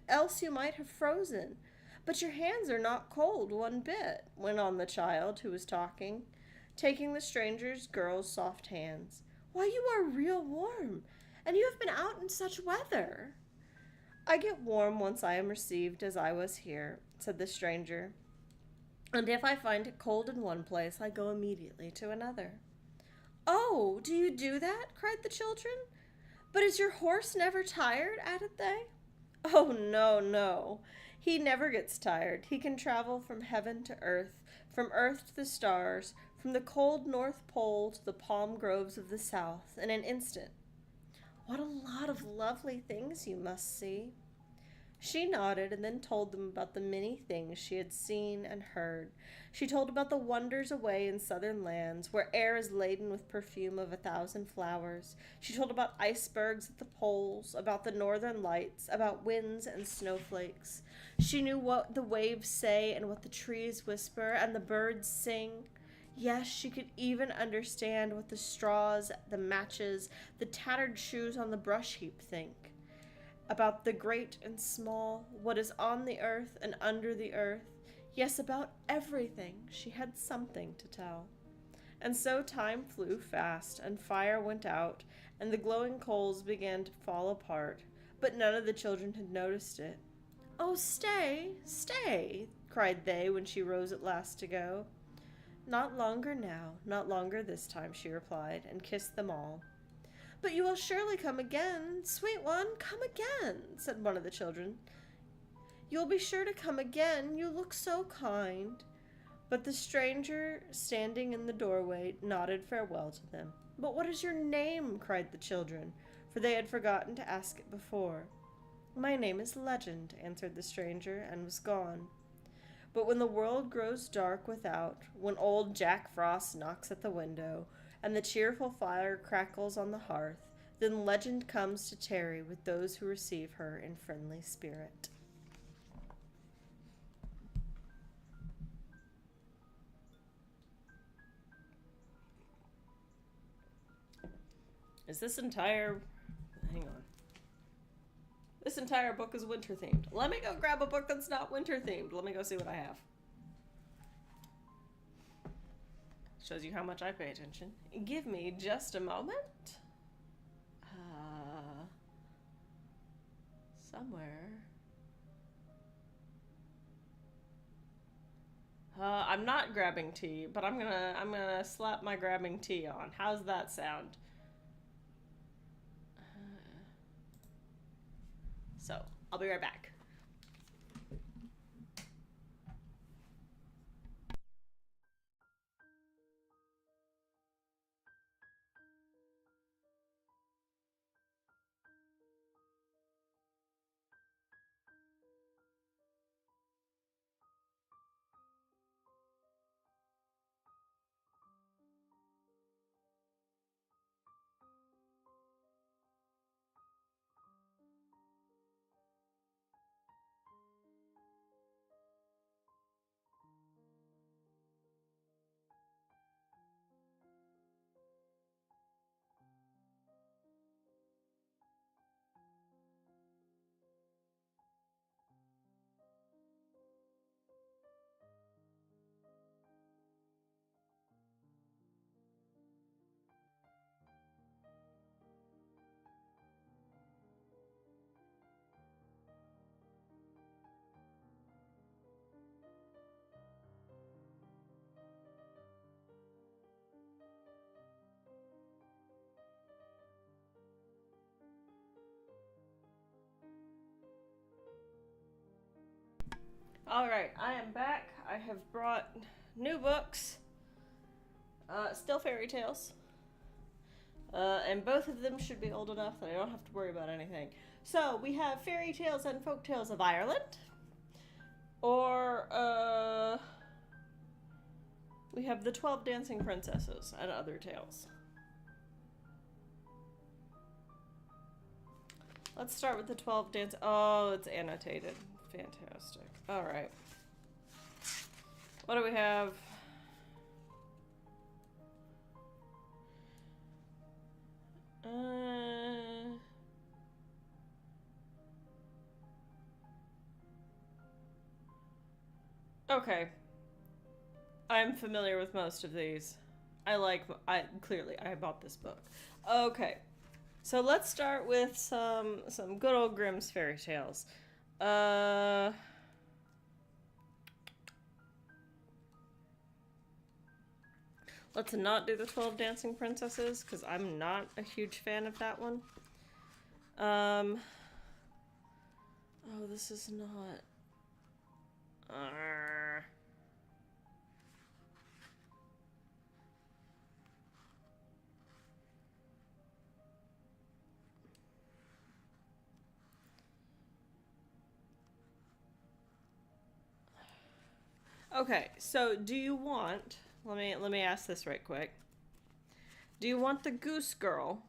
S1: else you might have frozen. But your hands are not cold one bit, went on the child who was talking, taking the stranger's girl's soft hands. Why, you are real warm, and you have been out in such weather. I get warm once I am received as I was here, said the stranger. And if I find it cold in one place, I go immediately to another. Oh, do you do that? Cried the children. But is your horse never tired? Added they. Oh, no, no. He never gets tired. He can travel from heaven to earth, from earth to the stars, from the cold North Pole to the palm groves of the south, in an instant. What a lot of lovely things you must see. She nodded and then told them about the many things she had seen and heard. She told about the wonders away in southern lands, where air is laden with perfume of 1,000 flowers. She told about icebergs at the poles, about the northern lights, about winds and snowflakes. She knew what the waves say and what the trees whisper and the birds sing. Yes, she could even understand what the straws, the matches, the tattered shoes on the brush heap think. About the great and small, what is on the earth and under the earth. Yes, about everything she had something to tell. And so time flew fast, and fire went out, and the glowing coals began to fall apart, but none of the children had noticed it. Oh, stay, stay, cried they when she rose at last to go. Not longer now, not longer this time, she replied, and kissed them all. But you will surely come again, sweet one, come again, said one of the children. You'll be sure to come again, you look so kind. But the stranger, standing in the doorway, nodded farewell to them. But what is your name? Cried the children, for they had forgotten to ask it before. My name is Legend, answered the stranger, and was gone. But when the world grows dark without, when old Jack Frost knocks at the window, and the cheerful fire crackles on the hearth, then Legend comes to tarry with those who receive her in friendly spirit. Hang on. This entire book is winter themed. Let me go grab a book that's not winter themed. Let me go see what I have. Shows you how much I pay attention. Give me just a moment. Somewhere. I'm not grabbing tea, but I'm gonna slap my grabbing tea on. How's that sound? So, I'll be right back. Alright, I am back. I have brought new books. Still fairy tales. And both of them should be old enough that I don't have to worry about anything. So, we have Fairy Tales and Folk Tales of Ireland. Or, we have The 12 Dancing Princesses and Other Tales. Let's start with the 12 Dance... Oh, it's annotated. Fantastic. Alright. What do we have? Okay. I'm familiar with most of these. Clearly, I bought this book. Okay. So let's start with some good old Grimm's fairy tales. Let's not do the 12 Dancing Princesses, because I'm not a huge fan of that one. Oh, this is not... Okay, so do you want... Let me ask this right quick. Do you want the Goose Girl?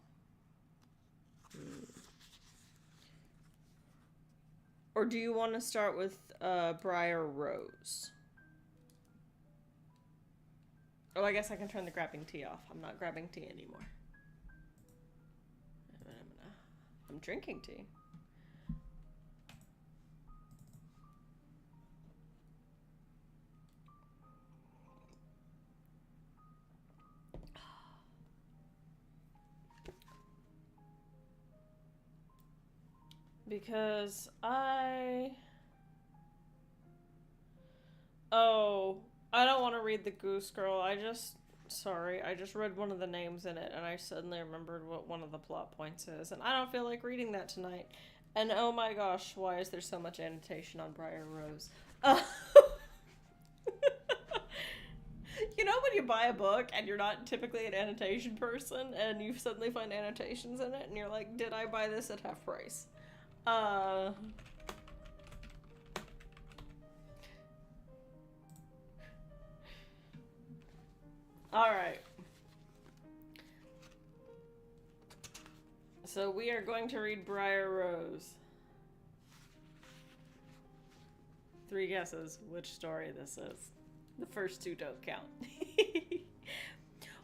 S1: Or do you want to start with Briar Rose? Oh, I guess I can turn the grabbing tea off. I'm not grabbing tea anymore. I'm drinking tea. Because Oh, I don't want to read the Goose Girl. I just read one of the names in it and I suddenly remembered what one of the plot points is. And I don't feel like reading that tonight. And oh my gosh, why is there so much annotation on Briar Rose? You know when you buy a book and you're not typically an annotation person and you suddenly find annotations in it and you're like, did I buy this at half price? Alright. So we are going to read Briar Rose. 3 guesses which story this is. The first 2 don't count.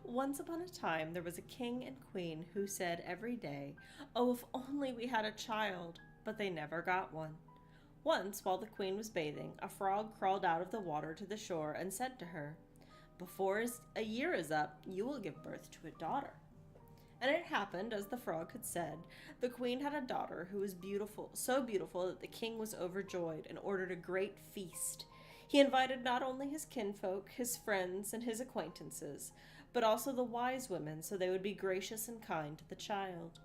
S1: Once upon a time, there was a king and queen who said every day, "Oh, if only we had a child," but they never got one. Once, while the queen was bathing, a frog crawled out of the water to the shore and said to her, "Before a year is up, you will give birth to a daughter." And it happened, as the frog had said. The queen had a daughter who was beautiful, so beautiful that the king was overjoyed and ordered a great feast. He invited not only his kinfolk, his friends, and his acquaintances, but also the wise women, so they would be gracious and kind to the child.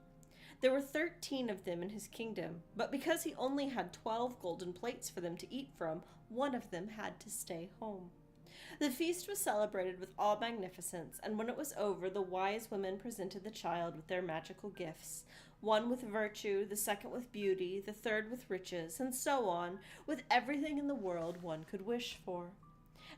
S1: There were 13 of them in his kingdom, but because he only had 12 golden plates for them to eat from, one of them had to stay home. The feast was celebrated with all magnificence, and when it was over, the wise women presented the child with their magical gifts, one with virtue, the second with beauty, the third with riches, and so on, with everything in the world one could wish for.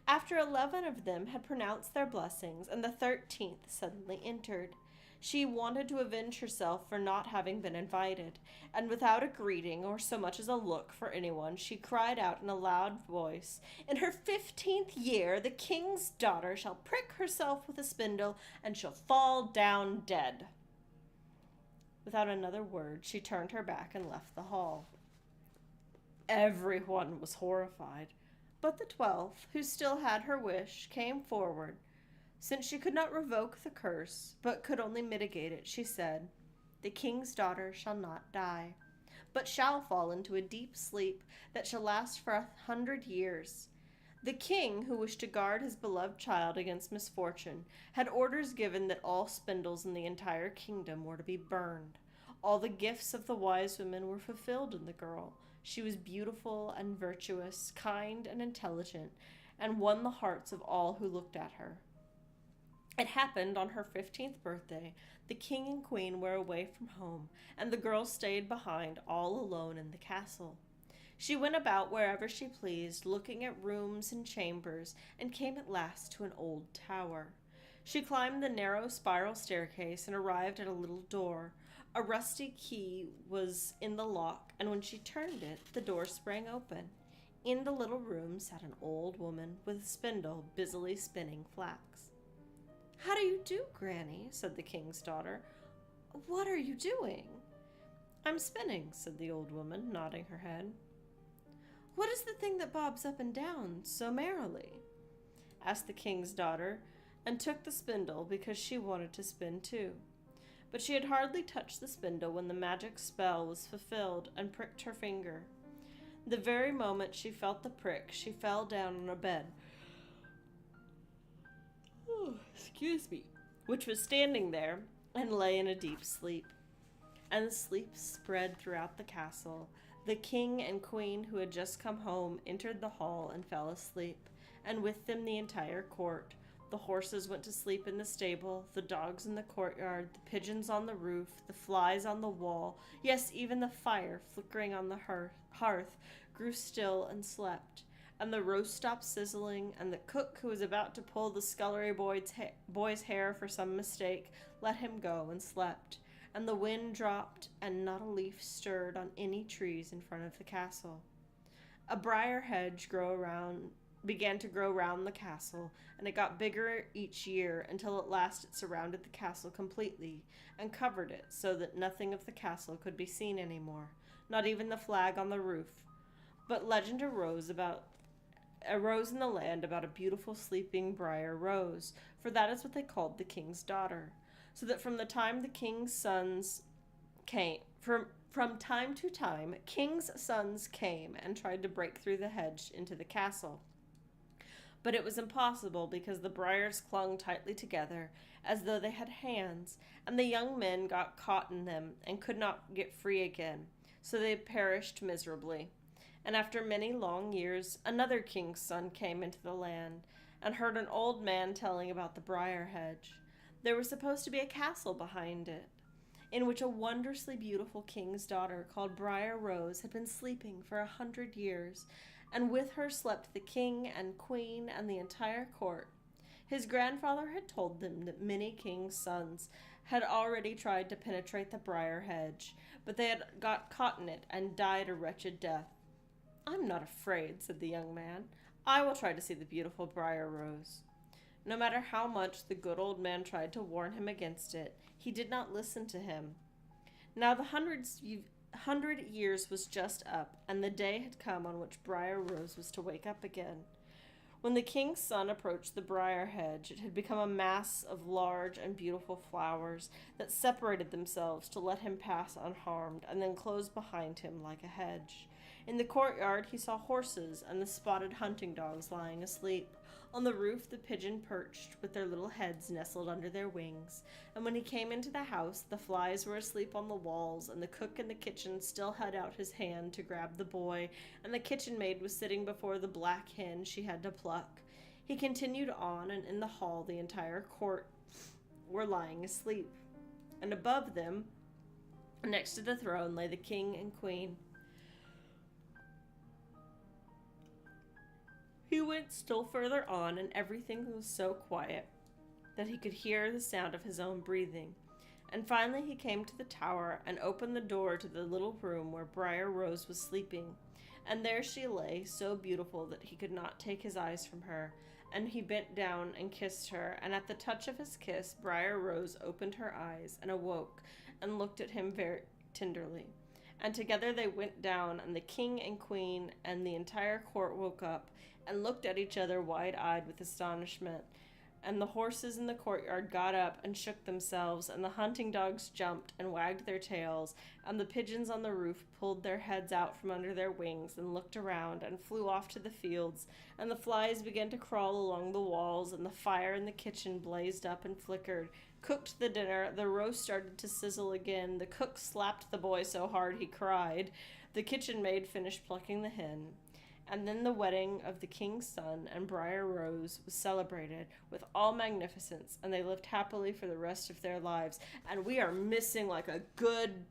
S1: After 11 of them had pronounced their blessings, and the 13th suddenly entered. She wanted to avenge herself for not having been invited, and without a greeting or so much as a look for anyone, she cried out in a loud voice, "In her 15th year, the king's daughter shall prick herself with a spindle, and shall fall down dead." Without another word, she turned her back and left the hall. Everyone was horrified, but the 12th, who still had her wish, came forward. Since she could not revoke the curse, but could only mitigate it, she said, "The king's daughter shall not die, but shall fall into a deep sleep that shall last for 100 years. The king, who wished to guard his beloved child against misfortune, had orders given that all spindles in the entire kingdom were to be burned. All the gifts of the wise women were fulfilled in the girl. She was beautiful and virtuous, kind and intelligent, and won the hearts of all who looked at her. It happened on her 15th birthday. The king and queen were away from home, and the girl stayed behind all alone in the castle. She went about wherever she pleased, looking at rooms and chambers, and came at last to an old tower. She climbed the narrow spiral staircase and arrived at a little door. A rusty key was in the lock, and when she turned it, the door sprang open. In the little room sat an old woman with a spindle, busily spinning flax. "How do you do, Granny?" said the king's daughter. "What are you doing?" "I'm spinning," said the old woman, nodding her head. "What is the thing that bobs up and down so merrily?" asked the king's daughter, and took the spindle because she wanted to spin too. But she had hardly touched the spindle when the magic spell was fulfilled and pricked her finger. The very moment she felt the prick, she fell down on a bed, which was standing there, and lay in a deep sleep. And the sleep spread throughout the castle. The king and queen, who had just come home, entered the hall and fell asleep, and with them the entire court. The horses went to sleep in the stable, the dogs in the courtyard, the pigeons on the roof, the flies on the wall, yes, even the fire flickering on the hearth grew still and slept. And the roast stopped sizzling, and the cook, who was about to pull the scullery boy's hair for some mistake, let him go and slept. And the wind dropped, and not a leaf stirred on any trees in front of the castle. A briar hedge began to grow round the castle, and it got bigger each year until at last it surrounded the castle completely and covered it so that nothing of the castle could be seen any more, not even the flag on the roof. But legend arose in the land about a beautiful sleeping briar rose, for that is what they called the king's daughter. So that from time to time, king's sons came and tried to break through the hedge into the castle. But it was impossible because the briars clung tightly together as though they had hands, and the young men got caught in them and could not get free again, so they perished miserably. And after many long years, another king's son came into the land and heard an old man telling about the briar hedge. There was supposed to be a castle behind it, in which a wondrously beautiful king's daughter called Briar Rose had been sleeping for 100 years, and with her slept the king and queen and the entire court. His grandfather had told them that many king's sons had already tried to penetrate the briar hedge, but they had got caught in it and died a wretched death. "I'm not afraid," said the young man. "I will try to see the beautiful Briar Rose." No matter how much the good old man tried to warn him against it, he did not listen to him. Now the 100 years was just up, and the day had come on which Briar Rose was to wake up again. When the king's son approached the briar hedge, it had become a mass of large and beautiful flowers that separated themselves to let him pass unharmed, and then closed behind him like a hedge. In the courtyard he saw horses and the spotted hunting dogs lying asleep. On the roof the pigeon perched with their little heads nestled under their wings, and when he came into the house the flies were asleep on the walls, and the cook in the kitchen still held out his hand to grab the boy, and the kitchen maid was sitting before the black hen she had to pluck. He continued on, and in the hall the entire court were lying asleep, and above them, next to the throne, lay the king and queen. He went still further on, and everything was so quiet that he could hear the sound of his own breathing. And finally he came to the tower and opened the door to the little room where Briar Rose was sleeping. And there she lay, so beautiful that he could not take his eyes from her. And he bent down and kissed her, and at the touch of his kiss, Briar Rose opened her eyes and awoke and looked at him very tenderly. And together they went down, and the king and queen and the entire court woke up and looked at each other wide-eyed with astonishment. And the horses in the courtyard got up and shook themselves, and the hunting dogs jumped and wagged their tails, and the pigeons on the roof pulled their heads out from under their wings and looked around and flew off to the fields, and the flies began to crawl along the walls, and the fire in the kitchen blazed up and flickered. Cooked the dinner, the roast started to sizzle again, the cook slapped the boy so hard he cried, The kitchen maid finished plucking the hen, and then the wedding of the king's son and Briar Rose was celebrated with all magnificence, and they lived happily for the rest of their lives. And we are missing like a good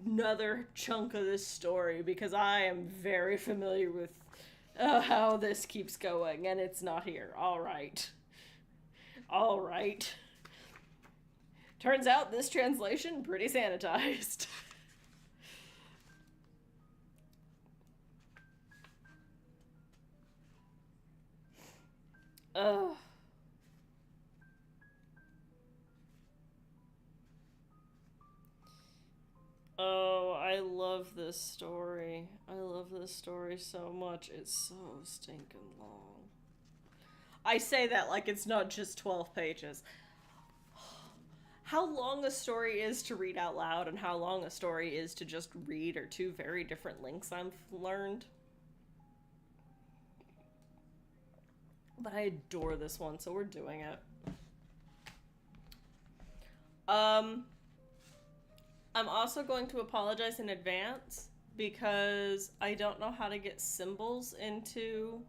S1: another chunk of this story because I am very familiar with how this keeps going, and it's not here. All right. All right. Turns out this translation pretty sanitized. Ugh. Oh, I love this story. I love this story so much. It's so stinking long. I say that like it's not just 12 pages. How long a story is to read out loud and how long a story is to just read are two very different lengths I've learned. But I adore this one, so we're doing it. I'm also going to apologize in advance because I don't know how to get symbols into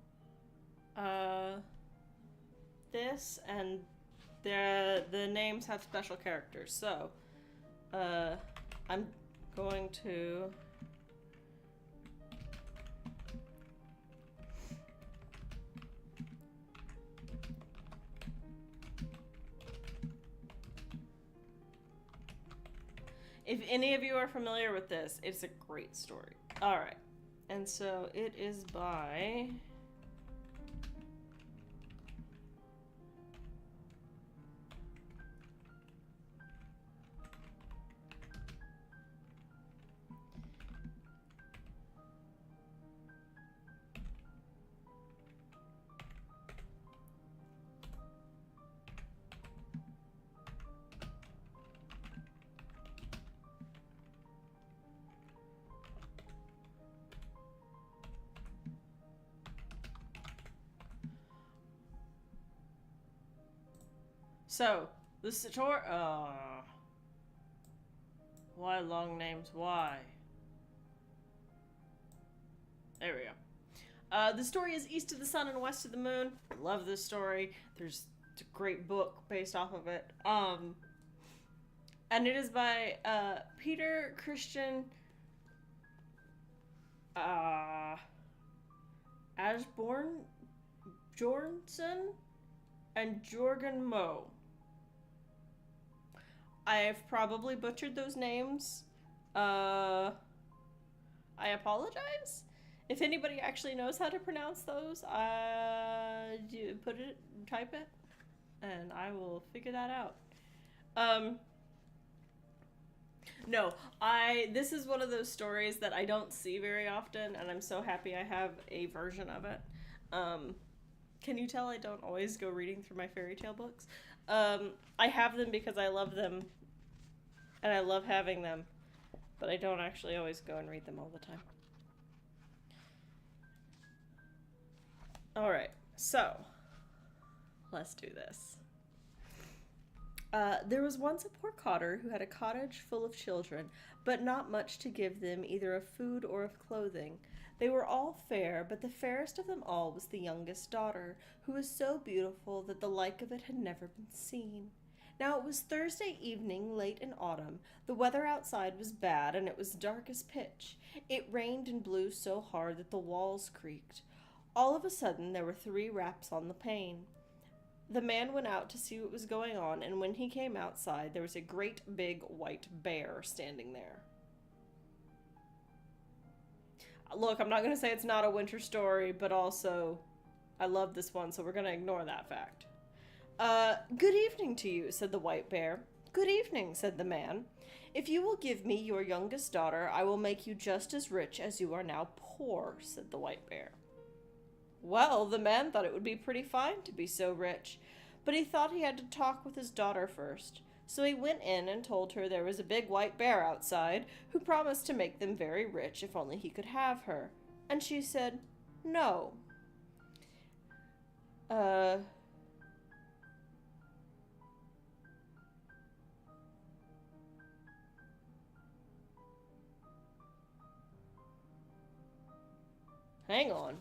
S1: this, and the names have special characters. So I'm going to if any of you are familiar with this, it's a great story. All right. And so it is by So, the story. Why long names? Why? There we go. The story is East of the Sun and West of the Moon. I love this story. There's a great book based off of it. And it is by Peter Christian Ashborn Bjornsson and Jorgen Moe. I've probably butchered those names. I apologize. If anybody actually knows how to pronounce those, type it, and I will figure that out. No, this is one of those stories that I don't see very often, and I'm so happy I have a version of it. Can you tell I don't always go reading through my fairy tale books? I have them because I love them, and I love having them, but I don't actually always go and read them all the time. Alright, so, let's do this. There was once a poor cotter who had a cottage full of children, but not much to give them either of food or of clothing. They were all fair, but the fairest of them all was the youngest daughter, who was so beautiful that the like of it had never been seen. Now it was Thursday evening, late in autumn. The weather outside was bad, and it was dark as pitch. It rained and blew so hard that the walls creaked. All of a sudden there were 3 raps on the pane. The man went out to see what was going on, and when he came outside, there was a great big white bear standing there. Look, I'm not going to say it's not a winter story, but also, I love this one, so we're going to ignore that fact. Good evening to you, said the white bear. Good evening, said the man. If you will give me your youngest daughter, I will make you just as rich as you are now poor, said the white bear. Well, the man thought it would be pretty fine to be so rich, but he thought he had to talk with his daughter first. So he went in and told her there was a big white bear outside who promised to make them very rich if only he could have her. And she said, no. Hang on.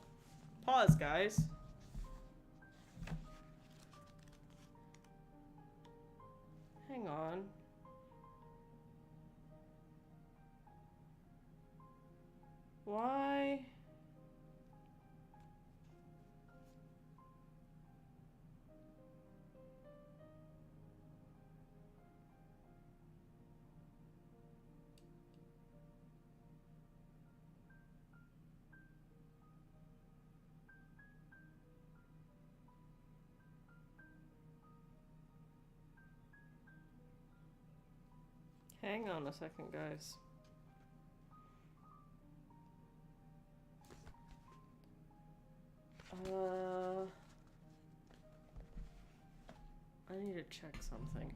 S1: Pause, guys. Hang on. Why? Hang on a second, guys. I need to check something.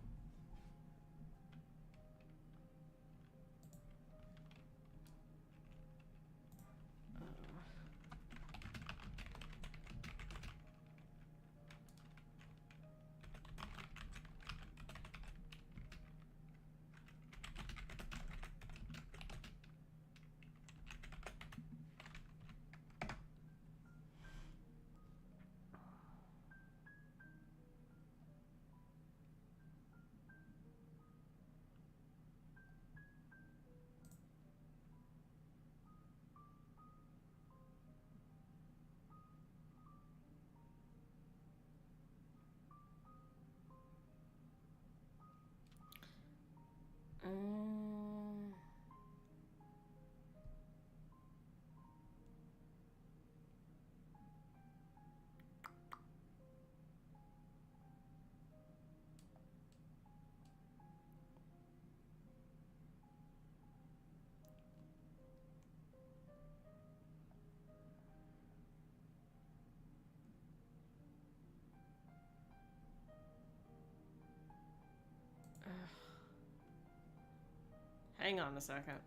S1: Hang on a second.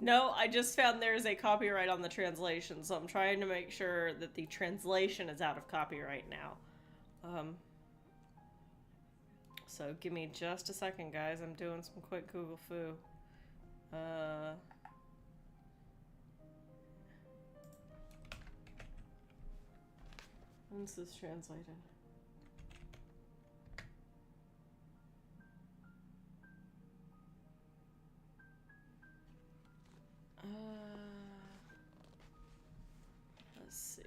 S1: No, I just found there is a copyright on the translation, so I'm trying to make sure that the translation is out of copyright now. So give me just a second, guys. I'm doing some quick Google foo. When's this translated? Let's see.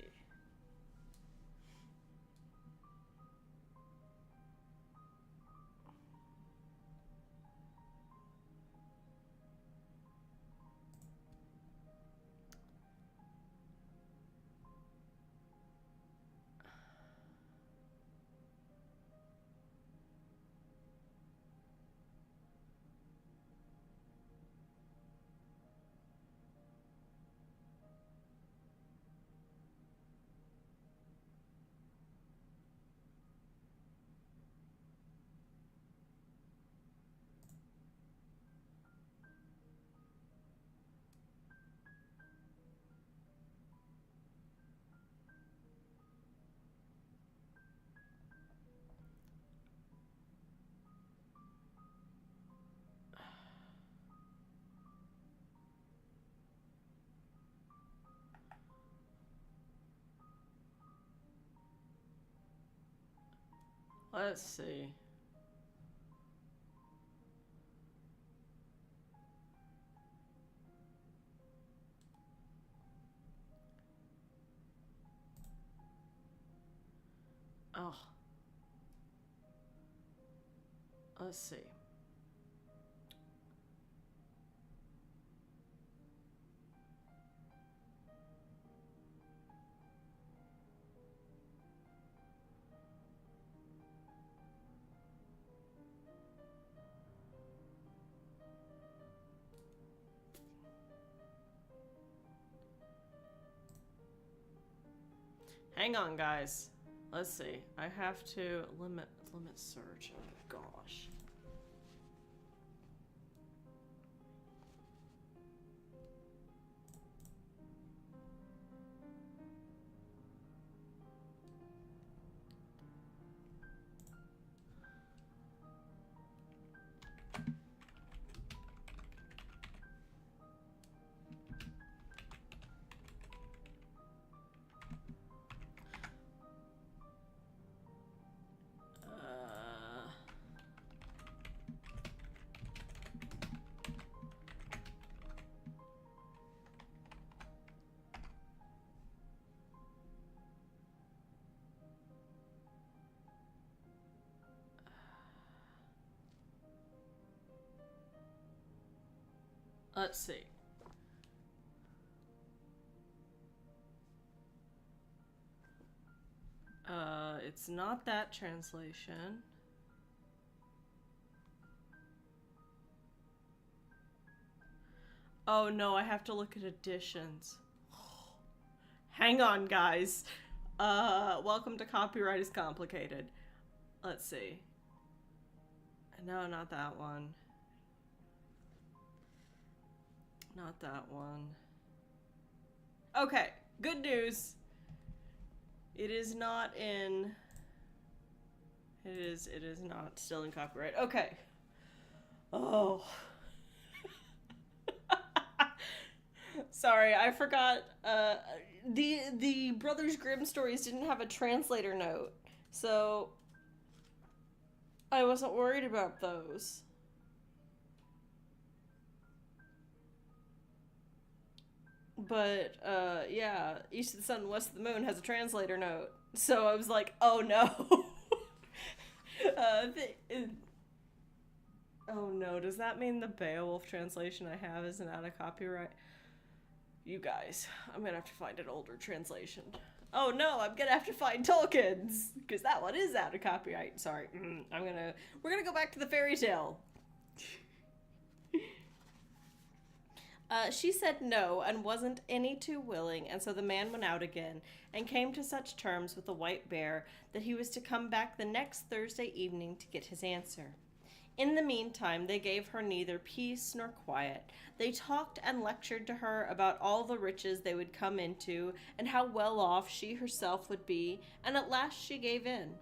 S1: Let's see. Oh. Let's see. Hang on, guys. Let's see. I have to limit search. Oh gosh. Let's see. It's not that translation. Oh no, I have to look at editions. Hang on, guys. Welcome to Copyright is Complicated. Let's see. No, not that one. Not that one. Okay, good news. It is not in... It is not still in copyright. Okay. Oh. Sorry, I forgot. The Brothers Grimm stories didn't have a translator note, so I wasn't worried about those. But, yeah, East of the Sun, West of the Moon has a translator note. So I was like, oh no. Oh no, does that mean the Beowulf translation I have isn't out of copyright? You guys, I'm gonna have to find an older translation. Oh no, I'm gonna have to find Tolkien's, because that one is out of copyright. Sorry, we're gonna go back to the fairy tale. She said no and wasn't any too willing, and so the man went out again and came to such terms with the white bear that he was to come back the next Thursday evening to get his answer. In the meantime, they gave her neither peace nor quiet. They talked and lectured to her about all the riches they would come into and how well off she herself would be, and at last she gave in.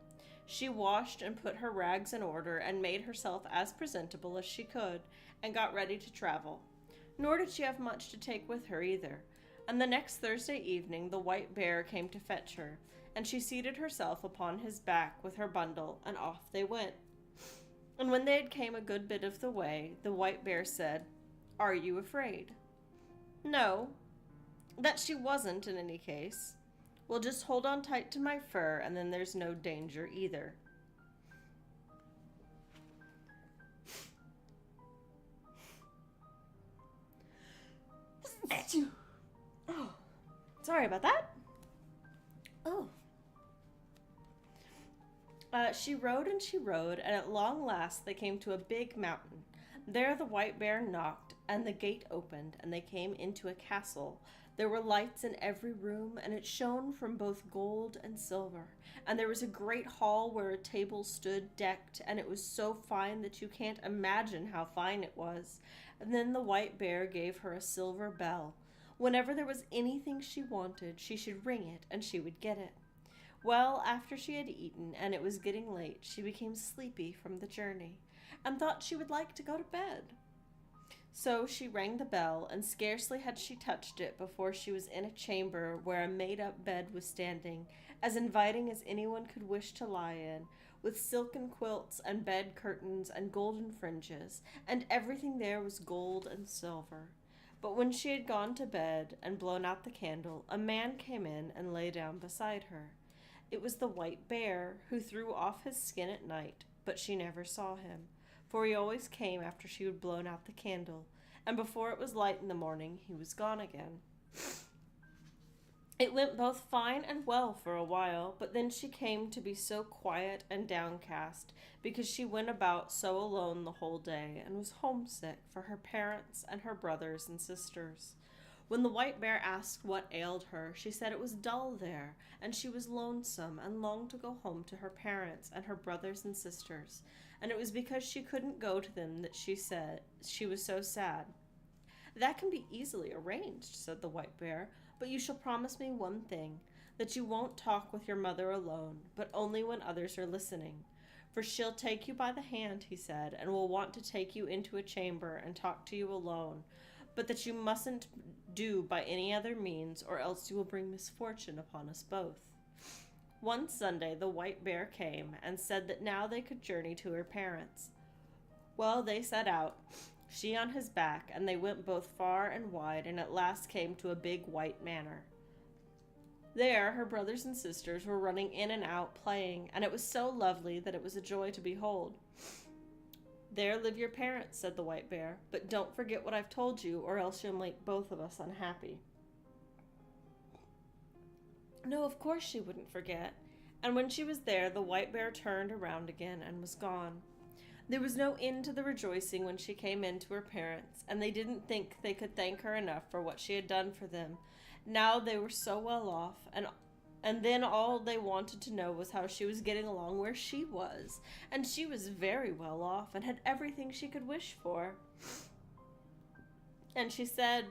S1: She washed and put her rags in order and made herself as presentable as she could, and got ready to travel. Nor did she have much to take with her either. And the next Thursday evening the white bear came to fetch her, and she seated herself upon his back with her bundle, and off they went. And when they had came a good bit of the way, the white bear said, "Are you afraid?" No, that she wasn't in any case. Well, just hold on tight to my fur, and then there's no danger either. Oh, sorry about that. Oh. She rode and she rode, and at long last they came to a big mountain. There the white bear knocked, and the gate opened, and they came into a castle. There were lights in every room, and it shone from both gold and silver. And there was a great hall where a table stood decked, and it was so fine that you can't imagine how fine it was. And then the white bear gave her a silver bell. Whenever there was anything she wanted, she should ring it, and she would get it. Well, after she had eaten, and it was getting late, she became sleepy from the journey, and thought she would like to go to bed. So she rang the bell, and scarcely had she touched it before she was in a chamber where a made-up bed was standing, as inviting as anyone could wish to lie in, with silken quilts and bed curtains and golden fringes, and everything there was gold and silver. But when she had gone to bed and blown out the candle, a man came in and lay down beside her. It was the white bear, who threw off his skin at night, but she never saw him, for he always came after she had blown out the candle, and before it was light in the morning he was gone again. It went both fine and well for a while, but then she came to be so quiet and downcast, because she went about so alone the whole day, and was homesick for her parents and her brothers and sisters. When the white bear asked what ailed her, she said it was dull there, and she was lonesome and longed to go home to her parents and her brothers and sisters, and it was because she couldn't go to them that she said she was so sad. "That can be easily arranged," said the white bear, "but you shall promise me one thing, that you won't talk with your mother alone, but only when others are listening. For she'll take you by the hand," he said, "and will want to take you into a chamber and talk to you alone, but that you mustn't do by any other means, or else you will bring misfortune upon us both." One Sunday the white bear came and said that now they could journey to her parents. Well, they set out, she on his back, and they went both far and wide, and at last came to a big white manor. There her brothers and sisters were running in and out playing, and it was so lovely that it was a joy to behold. "There live your parents," said the white bear, "but don't forget what I've told you, or else you'll make both of us unhappy." No, of course she wouldn't forget. And when she was there, the white bear turned around again and was gone. There was no end to the rejoicing when she came in to her parents, and they didn't think they could thank her enough for what she had done for them. Now they were so well off, and then all they wanted to know was how she was getting along where she was, and she was very well off and had everything she could wish for. And she said,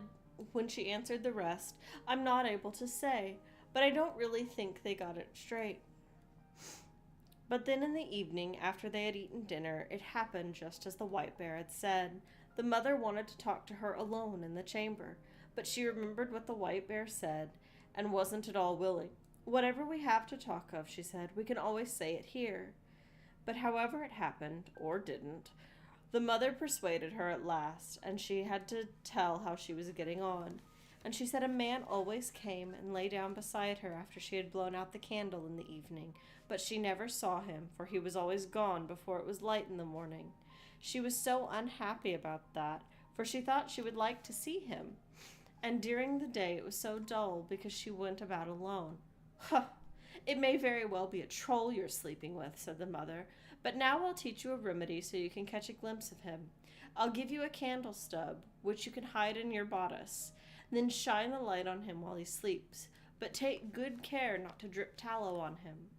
S1: when she answered the rest, "I'm not able to say, but I don't really think they got it straight." But then in the evening, after they had eaten dinner, it happened just as the white bear had said. The mother wanted to talk to her alone in the chamber, but she remembered what the white bear said and wasn't at all willing. "Whatever we have to talk of," she said, "we can always say it here." But however it happened, or didn't, the mother persuaded her at last, and she had to tell how she was getting on. And she said a man always came and lay down beside her after she had blown out the candle in the evening, but she never saw him, for he was always gone before it was light in the morning. She was so unhappy about that, for she thought she would like to see him. And during the day it was so dull because she went about alone. "Huh! It may very well be a troll you're sleeping with," said the mother, "but now I'll teach you a remedy so you can catch a glimpse of him. I'll give you a candle stub, which you can hide in your bodice. Then shine the light on him while he sleeps, but take good care not to drip tallow on him."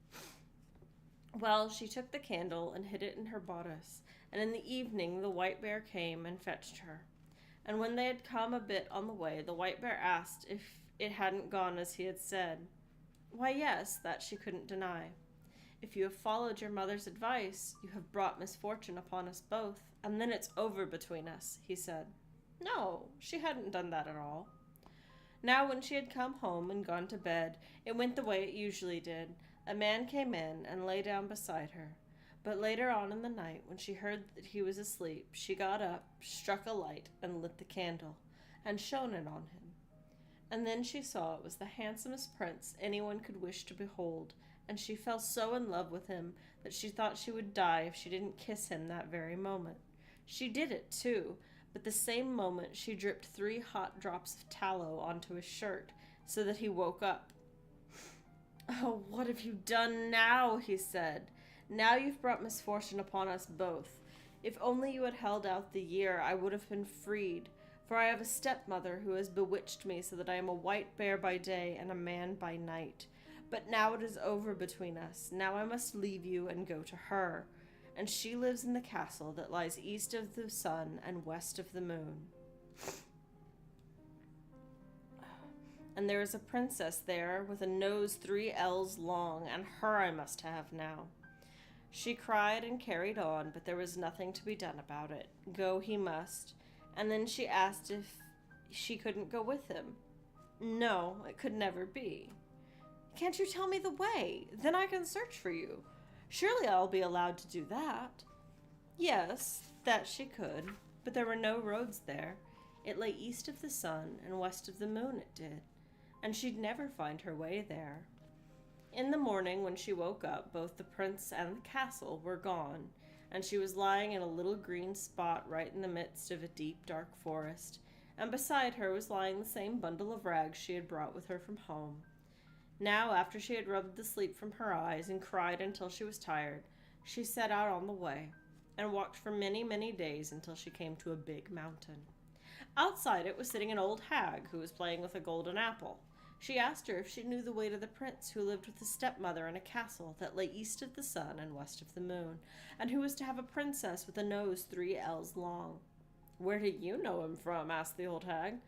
S1: Well, she took the candle and hid it in her bodice, and in the evening the white bear came and fetched her. And when they had come a bit on the way, the white bear asked if it hadn't gone as he had said. Why, yes, that she couldn't deny. "If you have followed your mother's advice, you have brought misfortune upon us both, and then it's over between us," he said. No, she hadn't done that at all. Now when she had come home and gone to bed, it went the way it usually did. A man came in and lay down beside her. But later on in the night, when she heard that he was asleep, she got up, struck a light, and lit the candle, and shone it on him. And then she saw it was the handsomest prince anyone could wish to behold, and she fell so in love with him that she thought she would die if she didn't kiss him that very moment. She did it, too, but the same moment she dripped 3 hot drops of tallow onto his shirt, so that he woke up. "Oh, what have you done now?" he said. "Now you've brought misfortune upon us both. If only you had held out the year, I would have been freed, for I have a stepmother who has bewitched me so that I am a white bear by day and a man by night. But now it is over between us. Now I must leave you and go to her, and she lives in the castle that lies east of the sun and west of the moon. And there is a princess there with a nose 3 ells long, and her I must have now." She cried and carried on, but there was nothing to be done about it. Go he must. And then she asked if she couldn't go with him. No, it could never be. "Can't you tell me the way? Then I can search for you. Surely I'll be allowed to do that." Yes, that she could, but there were no roads there. It lay east of the sun and west of the moon, it did, and she'd never find her way there. In the morning, when she woke up, both the prince and the castle were gone, and she was lying in a little green spot right in the midst of a deep, dark forest, and beside her was lying the same bundle of rags she had brought with her from home. Now, after she had rubbed the sleep from her eyes and cried until she was tired, she set out on the way, and walked for many, many days until she came to a big mountain. Outside it was sitting an old hag who was playing with a golden apple. She asked her if she knew the way to the prince who lived with his stepmother in a castle that lay east of the sun and west of the moon, and who was to have a princess with a nose 3 ells long. "Where do you know him from?" asked the old hag.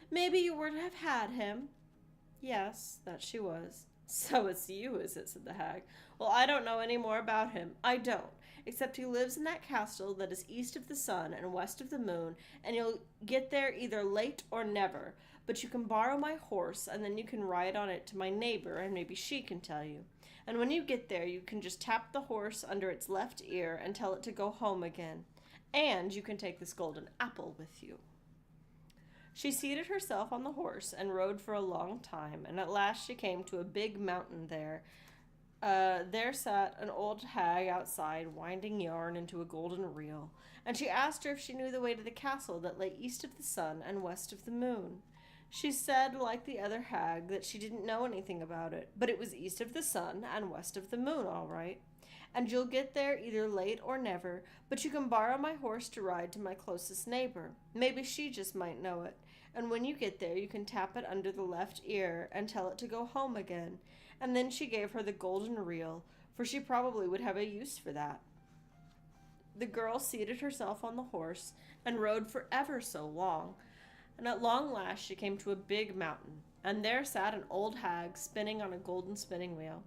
S1: "Maybe you were to have had him." "Yes, that she was." "So it's you, is it?" said the hag. "Well, I don't know any more about him. I don't, except he lives in that castle that is east of the sun and west of the moon, and you'll get there either late or never. But you can borrow my horse, and then you can ride on it to my neighbor, and maybe she can tell you. And when you get there, you can just tap the horse under its left ear and tell it to go home again. And you can take this golden apple with you." She seated herself on the horse and rode for a long time, and at last she came to a big mountain there. There sat an old hag outside, winding yarn into a golden reel, and she asked her if she knew the way to the castle that lay east of the sun and west of the moon. She said, like the other hag, that she didn't know anything about it, but it was east of the sun and west of the moon, all right. "And you'll get there either late or never, but you can borrow my horse to ride to my closest neighbor. Maybe she just might know it. And when you get there, you can tap it under the left ear and tell it to go home again." And then she gave her the golden reel, for she probably would have a use for that. The girl seated herself on the horse and rode for ever so long, and at long last she came to a big mountain, and there sat an old hag spinning on a golden spinning wheel.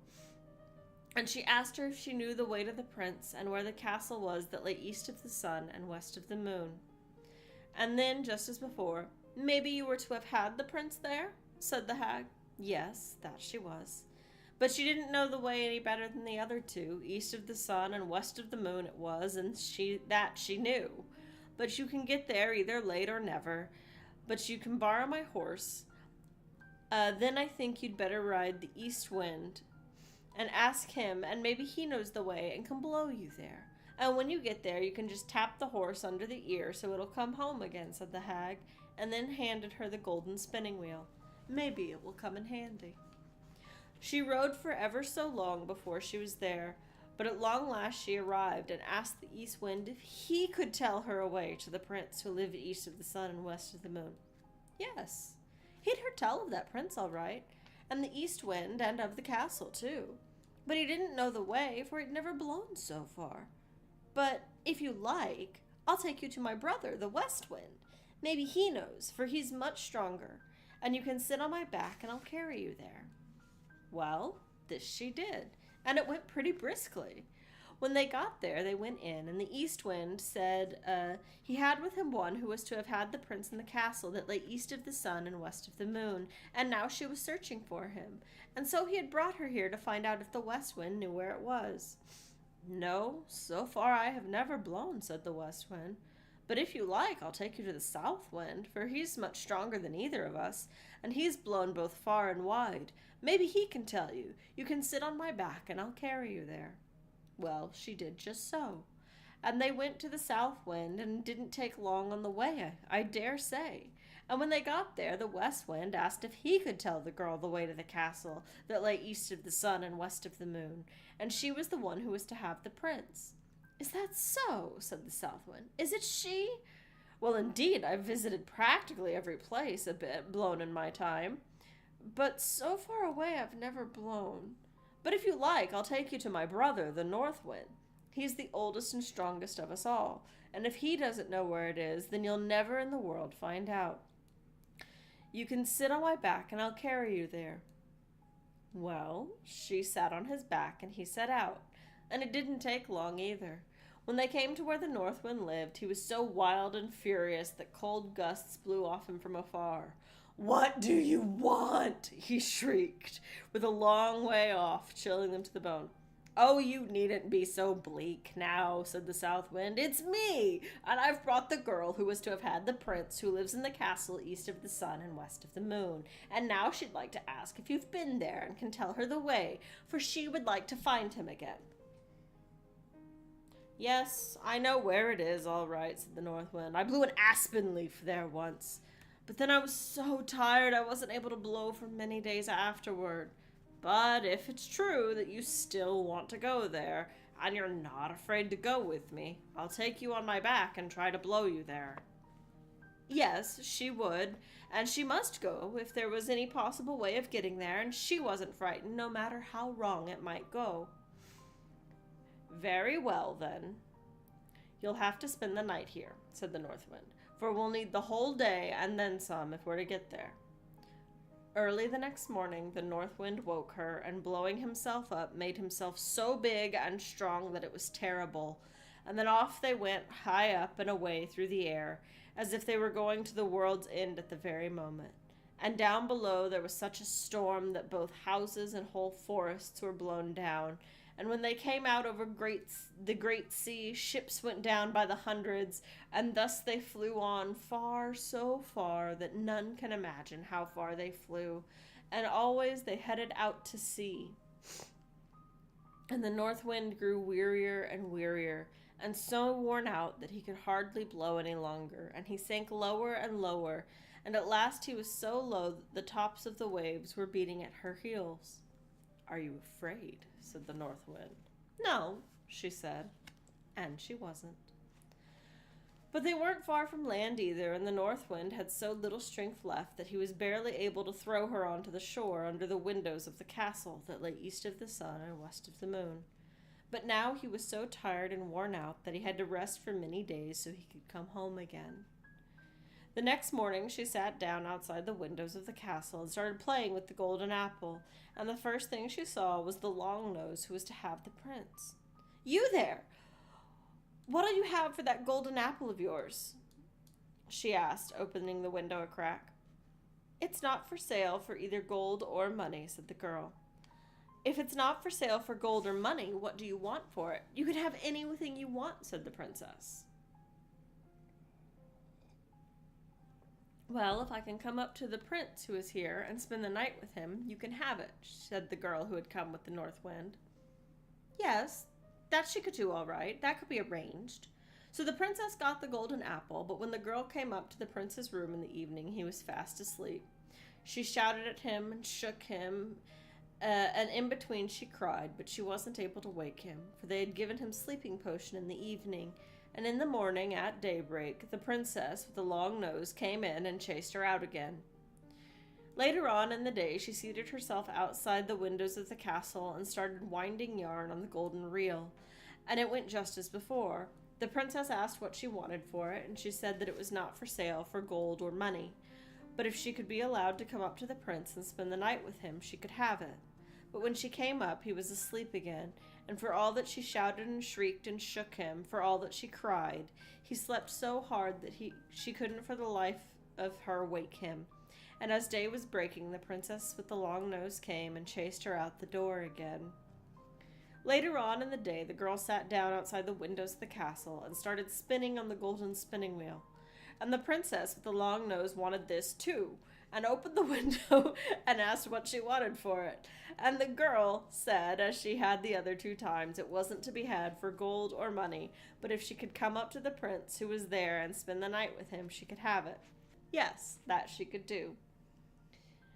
S1: And she asked her if she knew the way to the prince and where the castle was that lay east of the sun and west of the moon. And then, just as before, "Maybe you were to have had the prince there?" said the hag. Yes, that she was. But she didn't know the way any better than the other two. East of the sun and west of the moon it was, and she knew. But you can get there either late or never. But you can borrow my horse. Then I think you'd better ride the east wind and ask him, and maybe he knows the way and can blow you there. And when you get there, you can just tap the horse under the ear so it'll come home again," said the hag, and then handed her the golden spinning wheel. "Maybe it will come in handy." She rode for ever so long before she was there, but at long last she arrived and asked the east wind if he could tell her a way to the prince who lived east of the sun and west of the moon. Yes, he'd heard tell of that prince all right, and the east wind, and of the castle too. But he didn't know the way, for he'd never blown so far. "But if you like, I'll take you to my brother, the west wind. Maybe he knows, for he's much stronger, and you can sit on my back and I'll carry you there." Well, this she did, and it went pretty briskly. When they got there, they went in, and the east wind said he had with him one who was to have had the prince in the castle that lay east of the sun and west of the moon, and now she was searching for him, and so he had brought her here to find out if the west wind knew where it was. "No, so far I have never blown," said the west wind. "But if you like, I'll take you to the south wind, for he's much stronger than either of us, and he's blown both far and wide. Maybe he can tell you. You can sit on my back, and I'll carry you there." Well, she did just so, and they went to the south wind, and didn't take long on the way, I dare say. And when they got there, the west wind asked if he could tell the girl the way to the castle that lay east of the sun and west of the moon, and she was the one who was to have the prince. "Is that so?" said the south wind. "Is it she? Well, indeed, I've visited practically every place a bit blown in my time, but so far away I've never blown. But if you like, I'll take you to my brother, the north wind. He's the oldest and strongest of us all, and if he doesn't know where it is, then you'll never in the world find out. You can sit on my back, and I'll carry you there." Well, she sat on his back, and he set out, and it didn't take long either. When they came to where the north wind lived, he was so wild and furious that cold gusts blew off him from afar. "What do you want?" he shrieked, with a long way off, chilling them to the bone. "Oh, you needn't be so bleak now," said the south wind. "It's me, and I've brought the girl who was to have had the prince who lives in the castle east of the sun and west of the moon, and now she'd like to ask if you've been there and can tell her the way, for she would like to find him again." "Yes, I know where it is, all right," said the north wind. "I blew an aspen leaf there once, but then I was so tired I wasn't able to blow for many days afterward. But if it's true that you still want to go there, and you're not afraid to go with me, I'll take you on my back and try to blow you there." Yes, she would, and she must go if there was any possible way of getting there, and she wasn't frightened, no matter how wrong it might go. Very well, then. You'll have to spend the night here, said the North Wind, for we'll need the whole day and then some if we're to get there. Early the next morning, the North Wind woke her, and blowing himself up, made himself so big and strong that it was terrible. And then off they went, high up and away through the air, as if they were going to the world's end at the very moment. And down below there was such a storm that both houses and whole forests were blown down. And when they came out over the great sea, ships went down by the hundreds, and thus they flew on far, so far that none can imagine how far they flew. And always they headed out to sea. And the North Wind grew wearier and wearier, and so worn out that he could hardly blow any longer, and he sank lower and lower, and at last he was so low that the tops of the waves were beating at her heels. Are you afraid? Said the North Wind. No, she said, and she wasn't. But they weren't far from land either, and the North Wind had so little strength left that he was barely able to throw her onto the shore under the windows of the castle that lay east of the sun and west of the moon. But now he was so tired and worn out that he had to rest for many days so he could come home again. The next morning she sat down outside the windows of the castle and started playing with the golden apple, and the first thing she saw was the Long-Nose who was to have the prince. You there! What'll you have for that golden apple of yours? She asked, opening the window a crack. It's not for sale for either gold or money, said the girl. If it's not for sale for gold or money, what do you want for it? You can have anything you want, said the princess. Well, if I can come up to the prince who is here and spend the night with him, you can have it, said the girl who had come with the North Wind. Yes, that she could do all right. That could be arranged. So the princess got the golden apple, but when the girl came up to the prince's room in the evening, he was fast asleep. She shouted at him and shook him, and in between she cried, but she wasn't able to wake him, for they had given him sleeping potion in the evening, and in the morning, at daybreak, the princess with the long nose came in and chased her out again. Later on in the day, she seated herself outside the windows of the castle and started winding yarn on the golden reel, and it went just as before. The princess asked what she wanted for it, and she said that it was not for sale for gold or money, but if she could be allowed to come up to the prince and spend the night with him, she could have it. But when she came up, he was asleep again, and for all that she shouted and shrieked and shook him, for all that she cried, he slept so hard that she couldn't for the life of her wake him. And as day was breaking, the princess with the long nose came and chased her out the door again. Later on in the day, the girl sat down outside the windows of the castle and started spinning on the golden spinning wheel. And the princess with the long nose wanted this too, and opened the window and asked what she wanted for it. And the girl said, as she had the other 2 times, it wasn't to be had for gold or money, but if she could come up to the prince who was there and spend the night with him, she could have it. Yes, that she could do.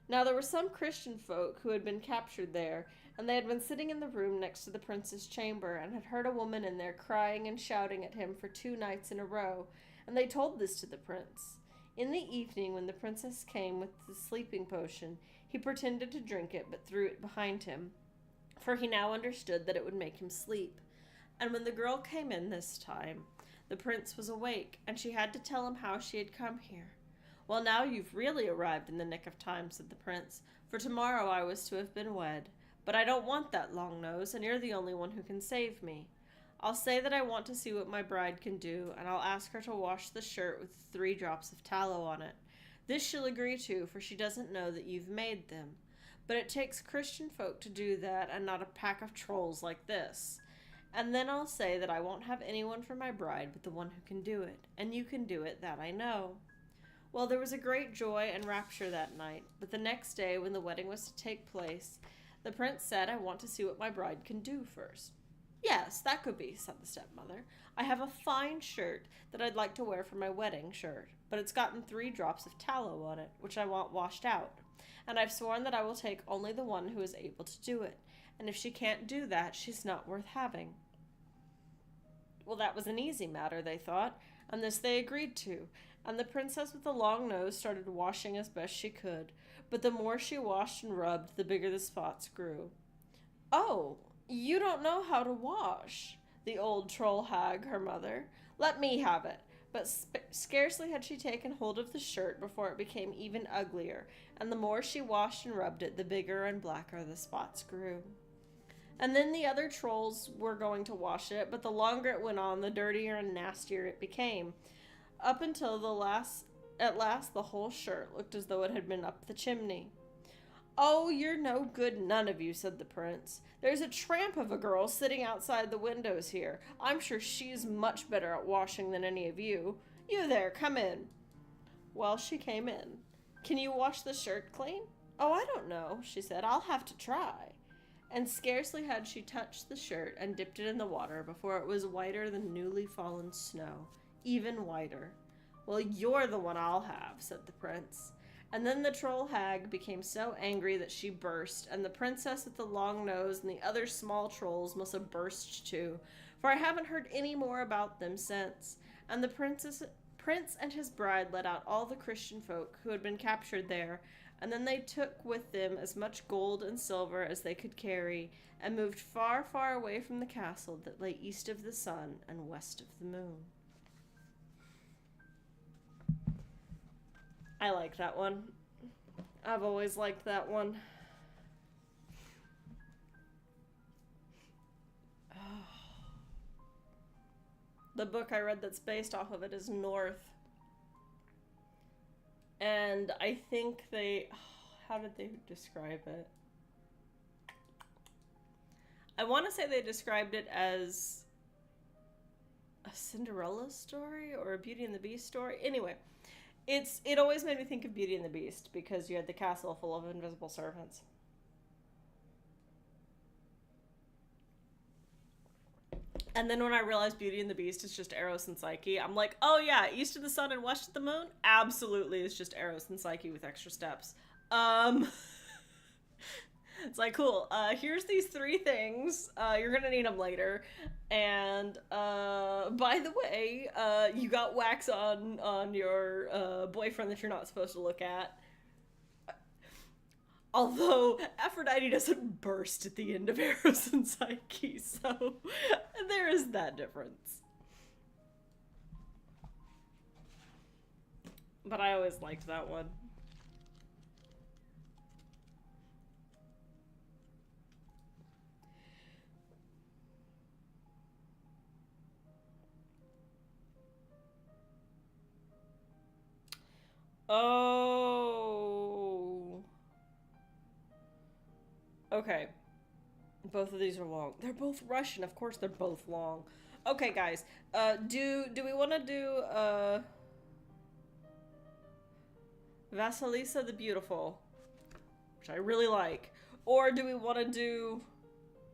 S1: Now there were some Christian folk who had been captured there, and they had been sitting in the room next to the prince's chamber, and had heard a woman in there crying and shouting at him for 2 nights in a row, and they told this to the prince. In the evening, when the princess came with the sleeping potion, he pretended to drink it, but threw it behind him, for he now understood that it would make him sleep. And when the girl came in this time, the prince was awake, and she had to tell him how she had come here. Well, now you've really arrived in the nick of time, said the prince, for tomorrow I was to have been wed. But I don't want that long nose, and you're the only one who can save me. I'll say that I want to see what my bride can do, and I'll ask her to wash the shirt with 3 drops of tallow on it. This she'll agree to, for she doesn't know that you've made them. But it takes Christian folk to do that, and not a pack of trolls like this. And then I'll say that I won't have anyone for my bride but the one who can do it, and you can do it, that I know. Well, there was a great joy and rapture that night, but the next day, when the wedding was to take place, the prince said, I want to see what my bride can do first. Yes, that could be, said the stepmother. I have a fine shirt that I'd like to wear for my wedding shirt, but it's gotten 3 drops of tallow on it, which I want washed out. And I've sworn that I will take only the one who is able to do it, and if she can't do that, she's not worth having. Well, that was an easy matter, they thought, and this they agreed to. And the princess with the long nose started washing as best she could, but the more she washed and rubbed, the bigger the spots grew. Oh, you don't know how to wash, the old troll hag, her mother. Let me have it. But scarcely had she taken hold of the shirt before it became even uglier, and the more she washed and rubbed it, the bigger and blacker the spots grew. And then the other trolls were going to wash it, but the longer it went on, the dirtier and nastier it became, up until at last the whole shirt looked as though it had been up the chimney. Oh, you're no good, none of you, said the prince. There's a tramp of a girl sitting outside the windows here. I'm sure she's much better at washing than any of you. You there, come in. Well, she came in. Can you wash the shirt clean? Oh, I don't know, she said. I'll have to try. And scarcely had she touched the shirt and dipped it in the water before it was whiter than newly fallen snow, even whiter. Well, you're the one I'll have, said the prince. And then the troll hag became so angry that she burst, and the princess with the long nose and the other small trolls must have burst too, for I haven't heard any more about them since. And the prince and his bride let out all the Christian folk who had been captured there, and then they took with them as much gold and silver as they could carry, and moved far, far away from the castle that lay east of the sun and west of the moon. I like that one. I've always liked that one. The book I read that's based off of it is North. And I think how did they describe it? I want to say they described it as a Cinderella story or a Beauty and the Beast story. Anyway, it always made me think of Beauty and the Beast because you had the castle full of invisible servants. And then when I realized Beauty and the Beast is just Eros and Psyche, I'm like, oh yeah, east of the sun and west of the moon? Absolutely, it's just Eros and Psyche with extra steps. It's like, cool, here's these 3 things, you're gonna need them later, and, by the way, you got wax on your, boyfriend that you're not supposed to look at. Although Aphrodite doesn't burst at the end of Eros and Psyche, so there is that difference. But I always liked that one. Oh. Okay. Both of these are long. They're both Russian. Of course they're both long. Okay, guys. Do we want to do, Vasilisa the Beautiful, which I really like? Or do we want to do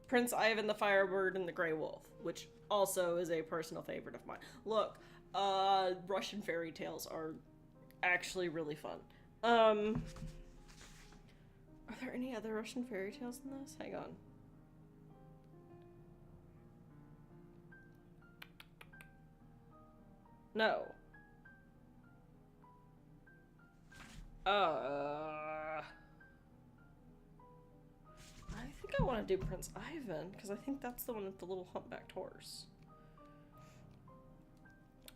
S1: Prince Ivan the Firebird and the Grey Wolf, which also is a personal favorite of mine? Look, Russian fairy tales are actually really fun. Are there any other Russian fairy tales in this? Hang on. No. I think I want to do Prince Ivan, because I think that's the one with the little humpbacked horse.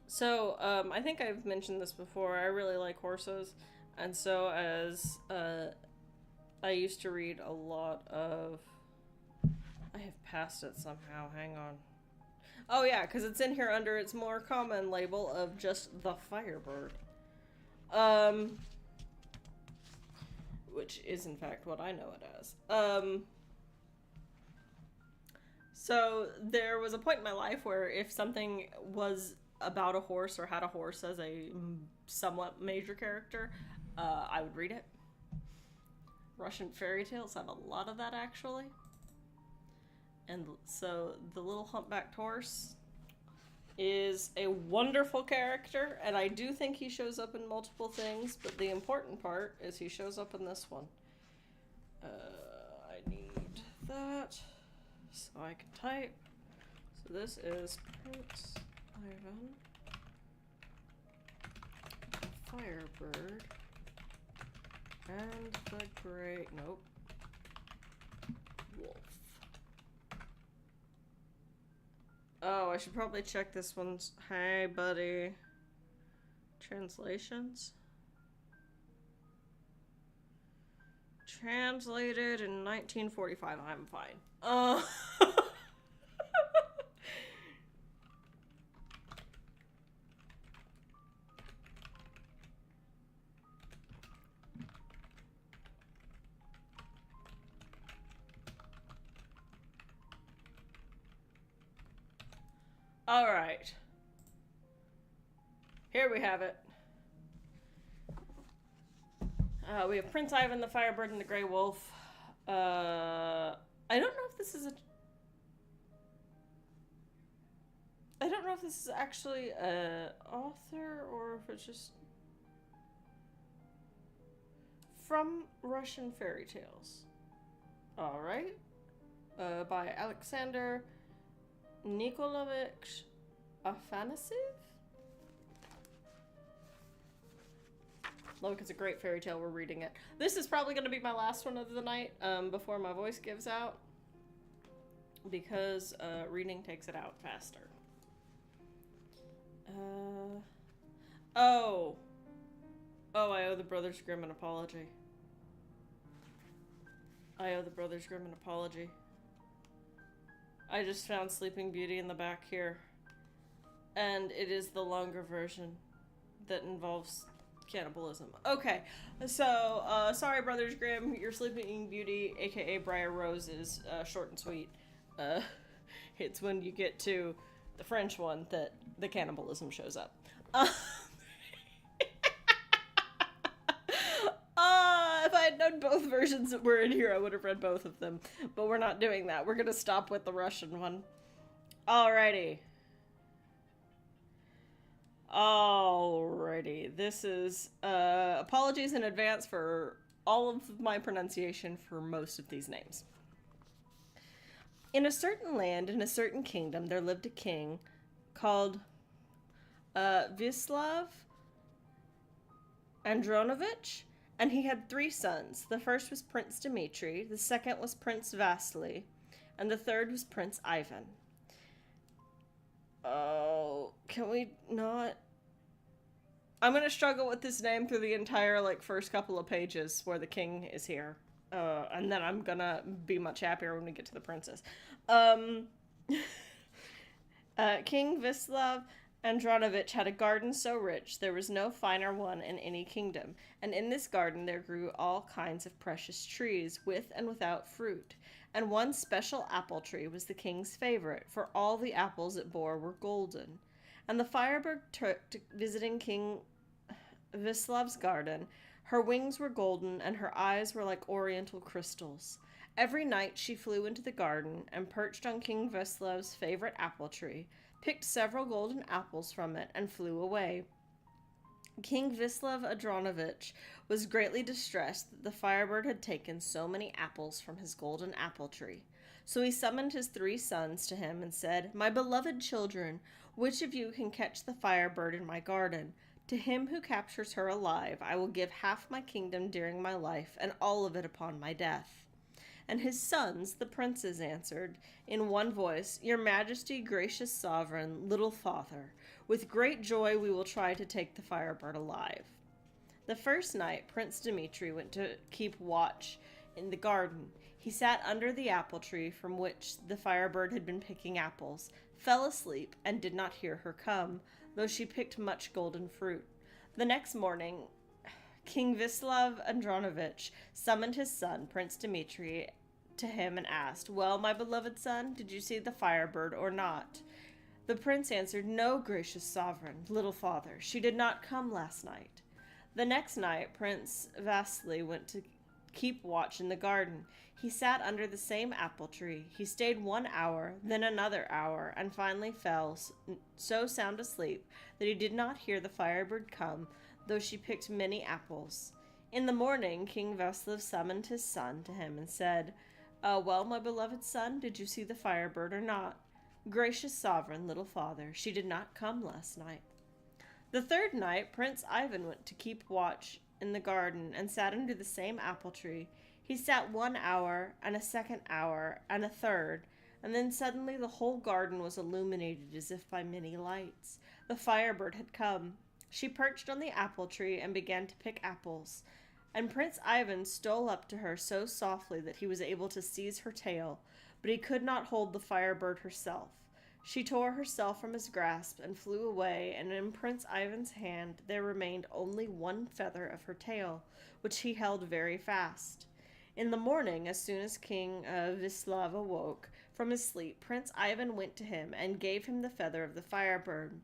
S1: So, I think I've mentioned this before, I really like horses, and so as, I used to read a lot of... I have passed it somehow, hang on. Oh yeah, because it's in here under its more common label of just the Firebird. Which is in fact what I know it as. So there was a point in my life where if something was about a horse or had a horse as a somewhat major character, I would read it. Russian fairy tales have a lot of that, actually. And so the little humpbacked horse is a wonderful character, and I do think he shows up in multiple things, but the important part is he shows up in this one. I need that so I can type. So this is Prince Ivan, Firebird, and the Great, nope, Wolf. Oh, I should probably check this one's, hey buddy, translations. Translated in 1945, I'm fine. Alright. Here we have it. We have Prince Ivan, the Firebird, and the Grey Wolf. I don't know if this is I don't know if this is actually an author or if it's just from Russian fairy tales. Alright. By Alexander Nikolaevich Afanasiev? Look, it's a great fairy tale. We're reading it. This is probably going to be my last one of the night before my voice gives out, because reading takes it out faster. Oh, I owe the Brothers Grimm an apology. I just found Sleeping Beauty in the back here, and it is the longer version that involves cannibalism. Okay, so sorry Brothers Grimm, your Sleeping Beauty, aka Briar Rose, is short and sweet. It's when you get to the French one that the cannibalism shows up. If I had known both versions that were in here, I would have read both of them, but we're not doing that. We're gonna stop with the Russian one. Alrighty. This is, apologies in advance for all of my pronunciation for most of these names. In a certain land, in a certain kingdom, there lived a king called, Vislav Andronovich, and he had 3 sons. The first was Prince Dmitri, the second was Prince Vasily, and the third was Prince Ivan. Oh, can we not? I'm gonna struggle with this name through the entire, first couple of pages where the king is here. And then I'm gonna be much happier when we get to the princess. King Vislav Andronovich had a garden so rich there was no finer one in any kingdom, and in this garden there grew all kinds of precious trees, with and without fruit. And one special apple tree was the king's favorite, for all the apples it bore were golden. And the Firebird took visiting King Vislav's garden. Her wings were golden, and her eyes were like oriental crystals. Every night she flew into the garden, and perched on King Vislav's favorite apple tree, picked several golden apples from it, and flew away. King Vislav Andronovich was greatly distressed that the Firebird had taken so many apples from his golden apple tree. So he summoned his 3 sons to him and said, "My beloved children, which of you can catch the Firebird in my garden? To him who captures her alive, I will give half my kingdom during my life, and all of it upon my death." And his sons, the princes, answered in one voice, "Your Majesty, gracious sovereign, little father, with great joy we will try to take the Firebird alive." The first night, Prince Dmitri went to keep watch in the garden. He sat under the apple tree from which the Firebird had been picking apples, fell asleep, and did not hear her come, though she picked much golden fruit. The next morning, King Vislav Andronovich summoned his son, Prince Dmitri, to him and asked, "Well, my beloved son, did you see the Firebird or not?" The prince answered, "No, gracious sovereign, little father, she did not come last night." The next night, Prince Vasily went to keep watch in the garden. He sat under the same apple tree. He stayed 1 hour, then another hour, and finally fell so sound asleep that he did not hear the Firebird come, though she picked many apples. In the morning, King Vaslav summoned his son to him and said, "Well, my beloved son, did you see the Firebird or not?" Gracious sovereign, little father, she did not come last night. The third night, Prince Ivan went to keep watch in the garden and sat under the same apple tree. He sat 1 hour, and a second hour, and a third, and then suddenly the whole garden was illuminated as if by many lights. The firebird had come. She perched on the apple tree and began to pick apples, and Prince Ivan stole up to her so softly that he was able to seize her tail, but he could not hold the firebird herself. She tore herself from his grasp and flew away, and in Prince Ivan's hand there remained only one feather of her tail, which he held very fast. In the morning, as soon as King Vislav awoke from his sleep, Prince Ivan went to him and gave him the feather of the firebird.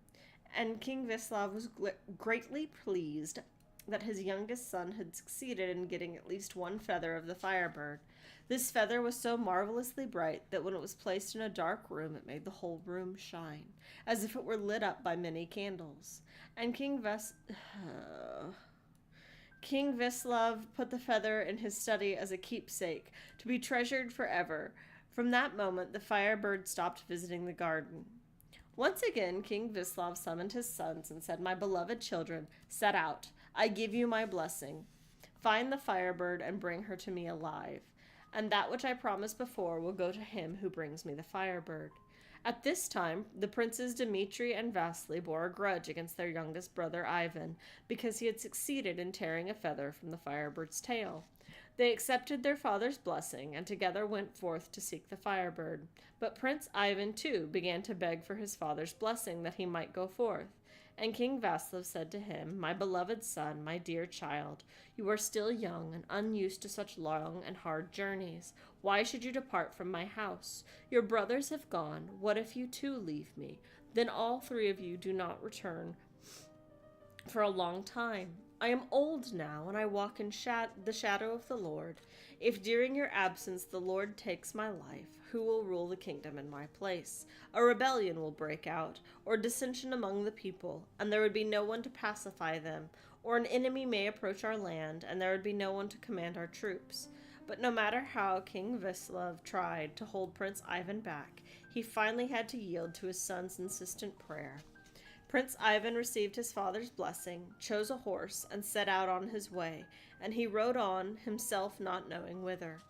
S1: And King Vislav was greatly pleased that his youngest son had succeeded in getting at least one feather of the firebird. This feather was so marvelously bright that when it was placed in a dark room it made the whole room shine, as if it were lit up by many candles. And King Vislav put the feather in his study as a keepsake, to be treasured forever. From that moment the firebird stopped visiting the garden. Once again King Vislav summoned his sons and said, "My beloved children, set out. I give you my blessing. Find the firebird and bring her to me alive. And that which I promised before will go to him who brings me the firebird." At this time, the princes Dmitri and Vasily bore a grudge against their youngest brother Ivan, because he had succeeded in tearing a feather from the firebird's tail. They accepted their father's blessing, and together went forth to seek the firebird. But Prince Ivan, too, began to beg for his father's blessing that he might go forth. And King Vaslav said to him, "My beloved son, my dear child, you are still young and unused to such long and hard journeys. Why should you depart from my house? Your brothers have gone. What if you too leave me? Then all three of you do not return for a long time. I am old now, and I walk in the shadow of the Lord. If during your absence the Lord takes my life, who will rule the kingdom in my place? A rebellion will break out, or dissension among the people, and there would be no one to pacify them, or an enemy may approach our land, and there would be no one to command our troops." But no matter how King Vislav tried to hold Prince Ivan back, he finally had to yield to his son's insistent prayer. Prince Ivan received his father's blessing, chose a horse, and set out on his way, and he rode on, himself not knowing whither.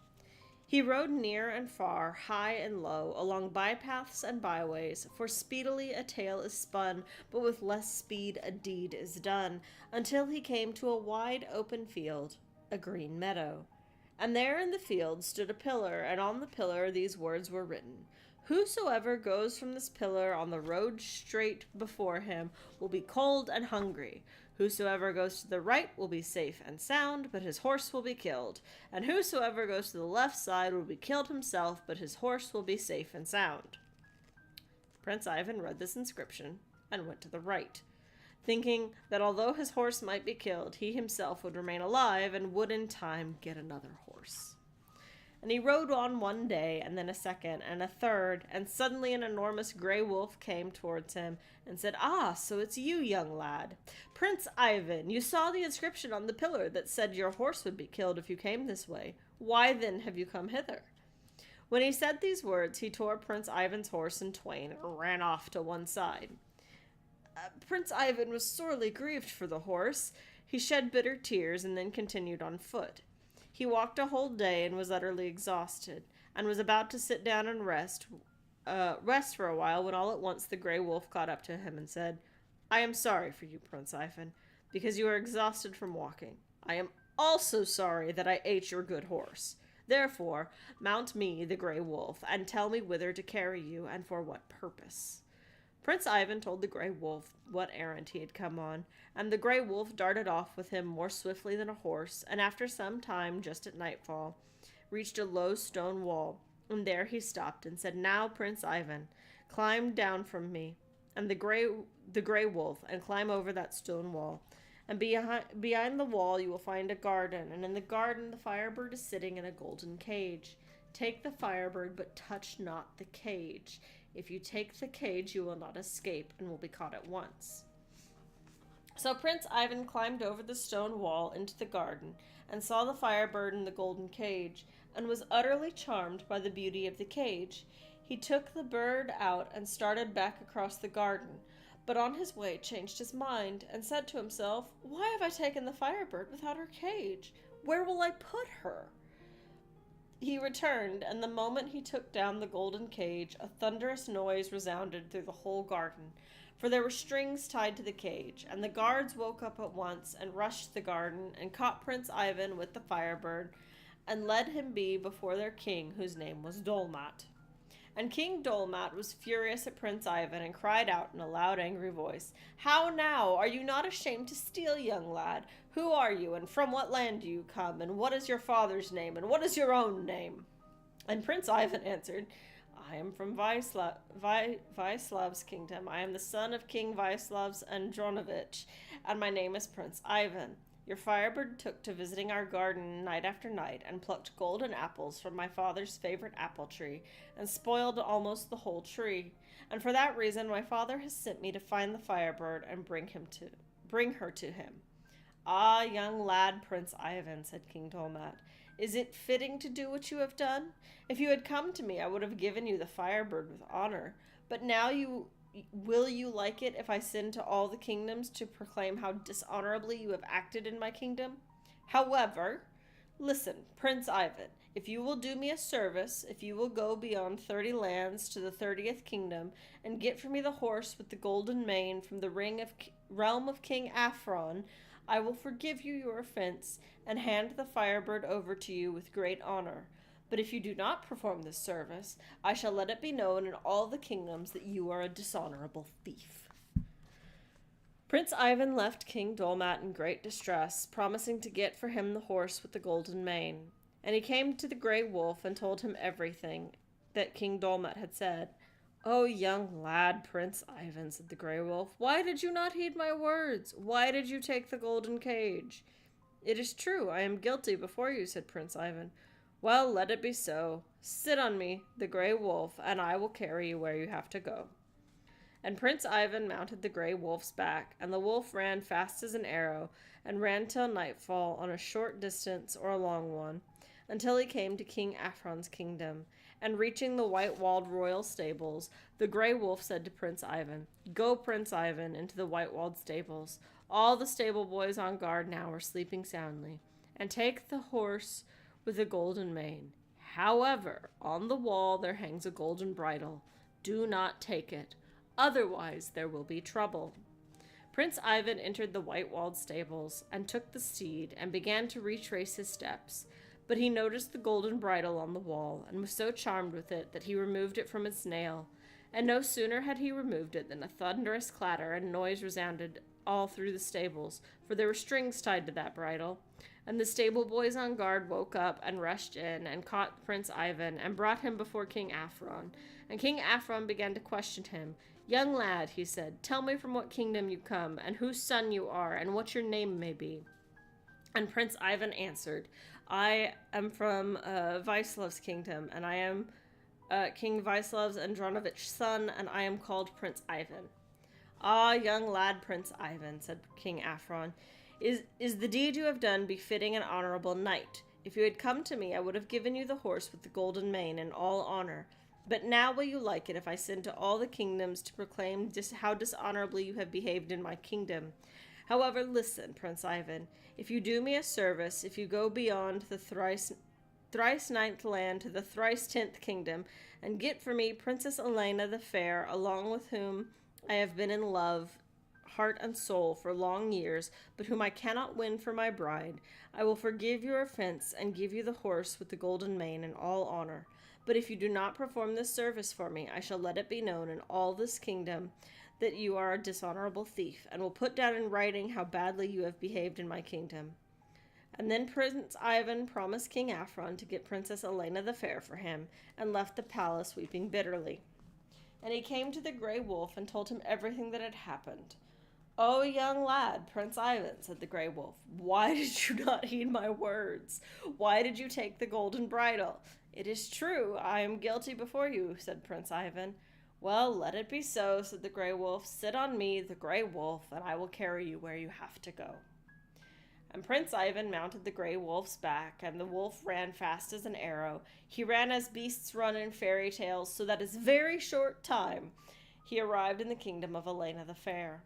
S1: He rode near and far, high and low, along bypaths and byways, for speedily a tale is spun, but with less speed a deed is done, until he came to a wide open field, a green meadow. And there in the field stood a pillar, and on the pillar these words were written: "Whosoever goes from this pillar on the road straight before him will be cold and hungry. Whosoever goes to the right will be safe and sound, but his horse will be killed. And whosoever goes to the left side will be killed himself, but his horse will be safe and sound." Prince Ivan read this inscription and went to the right, thinking that although his horse might be killed, he himself would remain alive and would in time get another horse. And he rode on one day, and then a second, and a third, and suddenly an enormous gray wolf came towards him and said, "Ah, so it's you, young lad. Prince Ivan, you saw the inscription on the pillar that said your horse would be killed if you came this way. Why then have you come hither?" When he said these words, he tore Prince Ivan's horse in twain and ran off to one side. Prince Ivan was sorely grieved for the horse. He shed bitter tears and then continued on foot. He walked a whole day and was utterly exhausted, and was about to sit down and rest for a while, when all at once the gray wolf caught up to him and said, "I am sorry for you, Prince Ivan, because you are exhausted from walking. I am also sorry that I ate your good horse. Therefore, mount me, the gray wolf, and tell me whither to carry you, and for what purpose." Prince Ivan told the gray wolf what errand he had come on, and the gray wolf darted off with him more swiftly than a horse, and after some time, just at nightfall, reached a low stone wall, and there he stopped and said, "Now, Prince Ivan, climb down from me, and the gray wolf, and climb over that stone wall. And behind the wall you will find a garden, and in the garden the firebird is sitting in a golden cage. Take the firebird, but touch not the cage. If you take the cage, you will not escape, and will be caught at once." So Prince Ivan climbed over the stone wall into the garden, and saw the firebird in the golden cage, and was utterly charmed by the beauty of the cage. He took the bird out and started back across the garden, but on his way changed his mind and said to himself, "Why have I taken the Firebird without her cage? Where will I put her?" He returned, and the moment he took down the golden cage, a thunderous noise resounded through the whole garden, for there were strings tied to the cage, and the guards woke up at once and rushed the garden and caught Prince Ivan with the Firebird and led him be before their king, whose name was Dolmat. And King Dolmat was furious at Prince Ivan and cried out in a loud, angry voice, "How now? Are you not ashamed to steal, young lad? Who are you, and from what land do you come, and what is your father's name, and what is your own name?" And Prince Ivan answered, "I am from Vaislav's kingdom. I am the son of King Vaislav's Andronovich, and my name is Prince Ivan. Your Firebird took to visiting our garden night after night and plucked golden apples from my father's favorite apple tree and spoiled almost the whole tree. And for that reason my father has sent me to find the Firebird and bring her to him." "Ah, young lad, Prince Ivan," said King Dolmat, "is it fitting to do what you have done? If you had come to me, I would have given you the Firebird with honor. But now will you like it if I send to all the kingdoms to proclaim how dishonorably you have acted in my kingdom? However, listen, Prince Ivan, if you will do me a service, if you will go beyond 30 lands to the 30th kingdom and get for me the horse with the golden mane from the realm of King Afron, I will forgive you your offense and hand the Firebird over to you with great honor. But if you do not perform this service, I shall let it be known in all the kingdoms that you are a dishonorable thief." Prince Ivan left King Dolmat in great distress, promising to get for him the horse with the golden mane. And he came to the Grey Wolf and told him everything that King Dolmat had said. "Oh, young lad, Prince Ivan," said the Grey Wolf, "why did you not heed my words? Why did you take the golden cage?" "It is true, I am guilty before you," said Prince Ivan. "Well, let it be so. Sit on me, the Grey Wolf, and I will carry you where you have to go." And Prince Ivan mounted the Grey Wolf's back, and the wolf ran fast as an arrow, and ran till nightfall on a short distance or a long one, until he came to King Afron's kingdom. And reaching the white-walled royal stables, the Grey Wolf said to Prince Ivan, "Go, Prince Ivan, into the white-walled stables. All the stable boys on guard now are sleeping soundly. And take the horse with a golden mane. However, on the wall there hangs a golden bridle. Do not take it, otherwise there will be trouble." Prince Ivan entered the white-walled stables and took the steed and began to retrace his steps. But he noticed the golden bridle on the wall and was so charmed with it that he removed it from its nail. And no sooner had he removed it than a thunderous clatter and noise resounded all through the stables, for there were strings tied to that bridle. And the stable boys on guard woke up and rushed in and caught Prince Ivan and brought him before King Afron. And King Afron began to question him. "Young lad," he said, "tell me from what kingdom you come, and whose son you are, and what your name may be." And Prince Ivan answered, "I am from Vaislav's kingdom, and I am King Vaislav's Andronovich's son, and I am called Prince Ivan." "Ah, young lad, Prince Ivan," said King Afron, Is the deed you have done befitting an honorable knight? If you had come to me, I would have given you the horse with the golden mane in all honor. But now will you like it if I send to all the kingdoms to proclaim how dishonorably you have behaved in my kingdom? However, listen, Prince Ivan. If you do me a service, if you go beyond the thrice ninth land to the thrice 10th kingdom, and get for me Princess Elena the Fair, along with whom I have been in love, heart and soul, for long years, but whom I cannot win for my bride, I will forgive your offense and give you the horse with the golden mane in all honor. But if you do not perform this service for me, I shall let it be known in all this kingdom that you are a dishonorable thief, and will put down in writing how badly you have behaved in my kingdom." And then Prince Ivan promised King Afron to get Princess Elena the Fair for him, and left the palace weeping bitterly. And he came to the Grey Wolf and told him everything that had happened. "Oh, young lad, Prince Ivan," said the Grey Wolf, "why did you not heed my words? Why did you take the golden bridle?" "It is true, I am guilty before you," said Prince Ivan. "Well, let it be so," said the Grey Wolf. "Sit on me, the Grey Wolf, and I will carry you where you have to go." And Prince Ivan mounted the gray wolf's back, and the wolf ran fast as an arrow. He ran as beasts run in fairy tales, so that in very short time he arrived in the kingdom of Elena the Fair.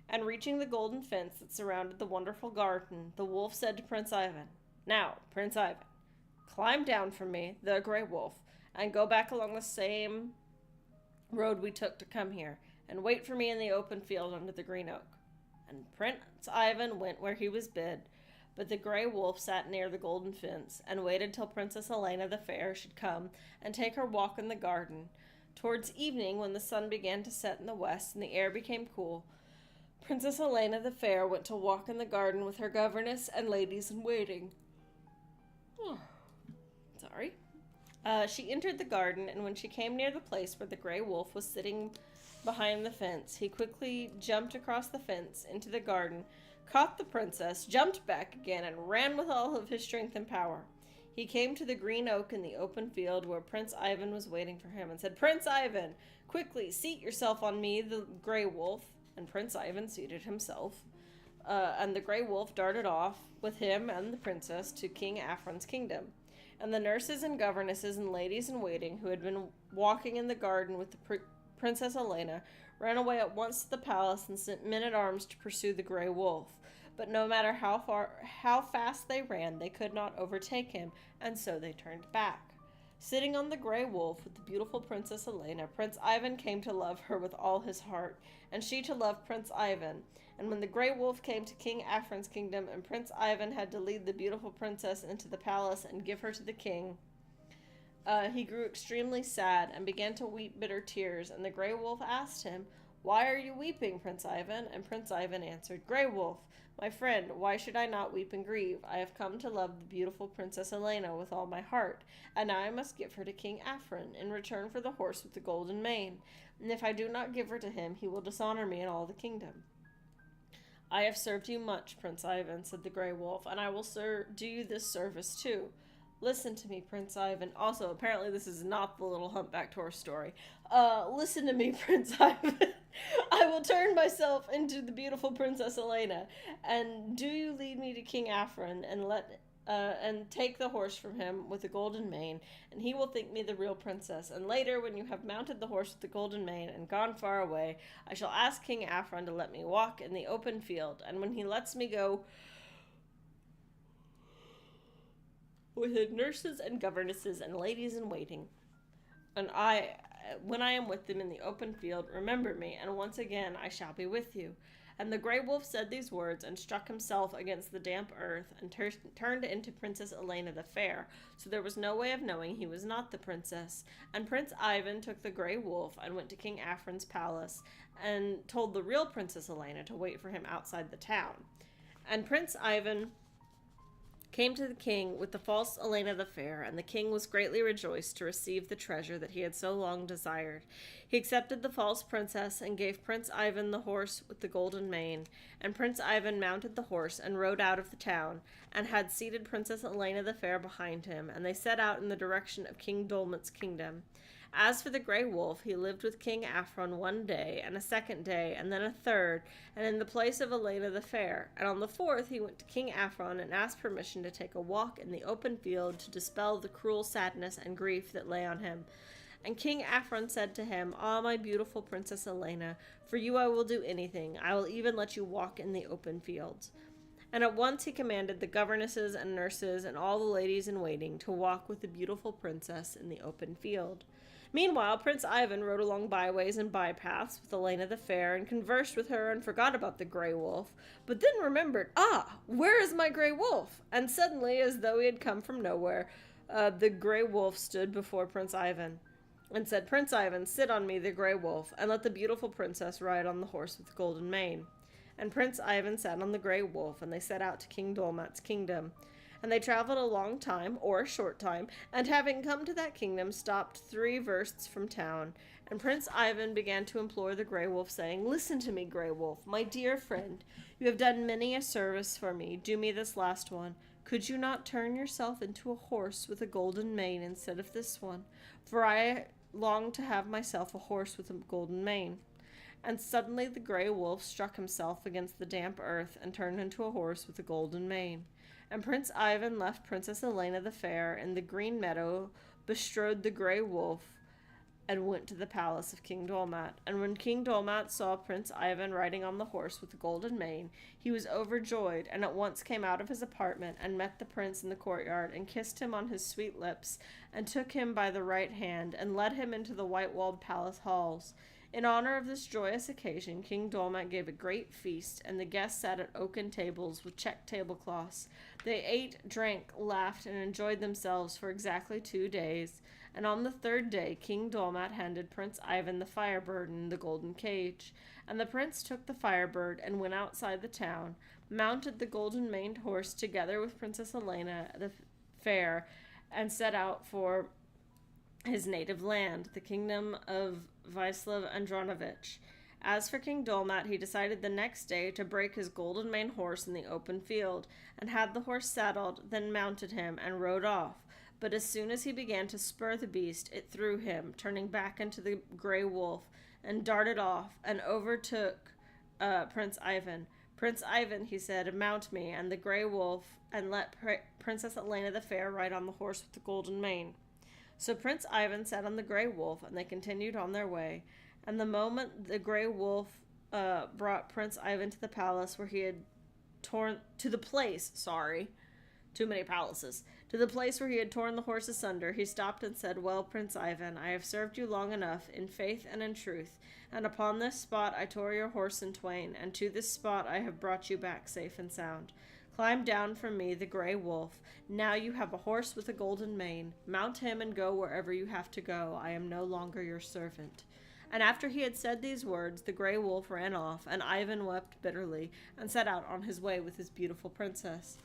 S1: And reaching the golden fence that surrounded the wonderful garden, the wolf said to Prince Ivan, "Now, Prince Ivan, climb down from me, the gray wolf, and go back along the same road we took to come here, and wait for me in the open field under the green oak." And Prince Ivan went where he was bid, but the gray wolf sat near the golden fence, and waited till Princess Elena the Fair should come and take her walk in the garden. Towards evening, when the sun began to set in the west and the air became cool, Princess Elena the Fair went to walk in the garden with her governess and ladies in waiting. Sorry. She entered the garden, and when she came near the place where the gray wolf was sitting behind the fence, he quickly jumped across the fence into the garden, caught the princess, jumped back again, and ran with all of his strength and power. He came to the green oak in the open field where Prince Ivan was waiting for him and said, "Prince Ivan, quickly seat yourself on me, the gray wolf." And Prince Ivan seated himself, and the gray wolf darted off with him and the princess to King Afron's kingdom. And the nurses and governesses and ladies in waiting who had been walking in the garden with the Princess Elena ran away at once to the palace and sent men-at-arms to pursue the gray wolf. But no matter how fast they ran, they could not overtake him, and so they turned back. Sitting on the gray wolf with the beautiful Princess Elena, Prince Ivan came to love her with all his heart, and she to love Prince Ivan. And when the gray wolf came to King Afron's kingdom, and Prince Ivan had to lead the beautiful princess into the palace and give her to the king, he grew extremely sad and began to weep bitter tears. And the gray wolf asked him, "Why are you weeping, Prince Ivan?" And Prince Ivan answered, "Gray wolf, my friend, why should I not weep and grieve? I have come to love the beautiful Princess Elena with all my heart, and now I must give her to King Afron in return for the horse with the golden mane. And if I do not give her to him, he will dishonor me in all the kingdom." "I have served you much, Prince Ivan," said the gray wolf, "and I will do you this service too. Listen to me, Prince Ivan." Also, apparently this is not the little humpbacked horse story. Listen to me, Prince Ivan. "I will turn myself into the beautiful Princess Elena, and do you lead me to King Afron, and take the horse from him with the golden mane, and he will think me the real princess. And later, when you have mounted the horse with the golden mane and gone far away, I shall ask King Afron to let me walk in the open field, and when he lets me go with his nurses and governesses and ladies in waiting, and when I am with them in the open field, remember me, and once again I shall be with you." And the gray wolf said these words and struck himself against the damp earth and turned into Princess Elena the Fair, so there was no way of knowing he was not the princess. And Prince Ivan took the gray wolf and went to King Afron's palace and told the real Princess Elena to wait for him outside the town. And Prince Ivan came to the king with the false Elena the Fair, and the king was greatly rejoiced to receive the treasure that he had so long desired. He accepted the false princess and gave Prince Ivan the horse with the golden mane, and Prince Ivan mounted the horse and rode out of the town, and had seated Princess Elena the Fair behind him, and they set out in the direction of King Dolmet's kingdom. As for the gray wolf, he lived with King Afron one day, and a second day, and then a third, and in the place of Elena the Fair. And on the fourth he went to King Afron and asked permission to take a walk in the open field to dispel the cruel sadness and grief that lay on him. And King Afron said to him, "Ah, my beautiful Princess Elena, for you I will do anything. I will even let you walk in the open fields." And at once he commanded the governesses and nurses and all the ladies in waiting to walk with the beautiful princess in the open field. Meanwhile, Prince Ivan rode along byways and bypaths with Elena the Fair and conversed with her and forgot about the gray wolf, but then remembered, where is my gray wolf? And suddenly, as though he had come from nowhere, the gray wolf stood before Prince Ivan and said, "Prince Ivan, sit on me, the gray wolf, and let the beautiful princess ride on the horse with the golden mane." And Prince Ivan sat on the gray wolf, and they set out to King Dolmat's kingdom. And they traveled a long time, or a short time, and having come to that kingdom, stopped 3 versts from town. And Prince Ivan began to implore the gray wolf, saying, "Listen to me, gray wolf, my dear friend. You have done many a service for me. Do me this last one. Could you not turn yourself into a horse with a golden mane instead of this one? For I long to have myself a horse with a golden mane." And suddenly the gray wolf struck himself against the damp earth and turned into a horse with a golden mane. And Prince Ivan left Princess Elena the Fair in the green meadow, bestrode the gray wolf, and went to the palace of King Dolmat. And when King Dolmat saw Prince Ivan riding on the horse with the golden mane, he was overjoyed, and at once came out of his apartment and met the prince in the courtyard, and kissed him on his sweet lips, and took him by the right hand, and led him into the white-walled palace halls. In honor of this joyous occasion, King Dolmat gave a great feast, and the guests sat at oaken tables with checked tablecloths. They ate, drank, laughed, and enjoyed themselves for exactly 2 days. And on the 3rd day, King Dolmat handed Prince Ivan the Firebird in the golden cage. And the prince took the Firebird and went outside the town, mounted the golden-maned horse together with Princess Elena the Fair, and set out for his native land, the kingdom of Vaslav Andronovich. As for King Dolmat, he decided the next day to break his golden-maned horse in the open field, and had the horse saddled, then mounted him, and rode off. But as soon as he began to spur the beast, it threw him, turning back into the gray wolf, and darted off, and overtook Prince Ivan. Prince Ivan, he said, mount me, and the gray wolf, and let Princess Elena the Fair ride on the horse with the golden mane. So Prince Ivan sat on the gray wolf, and they continued on their way. And the moment the gray wolf brought Prince Ivan to the palace where he had torn to the place where he had torn the horse asunder, he stopped and said, "Well, Prince Ivan, I have served you long enough, in faith and in truth, and upon this spot I tore your horse in twain, and to this spot I have brought you back safe and sound. Climb down from me, the gray wolf. Now you have a horse with a golden mane. Mount him and go wherever you have to go. I am no longer your servant." And after he had said these words, the gray wolf ran off, and Ivan wept bitterly, and set out on his way with his beautiful princess.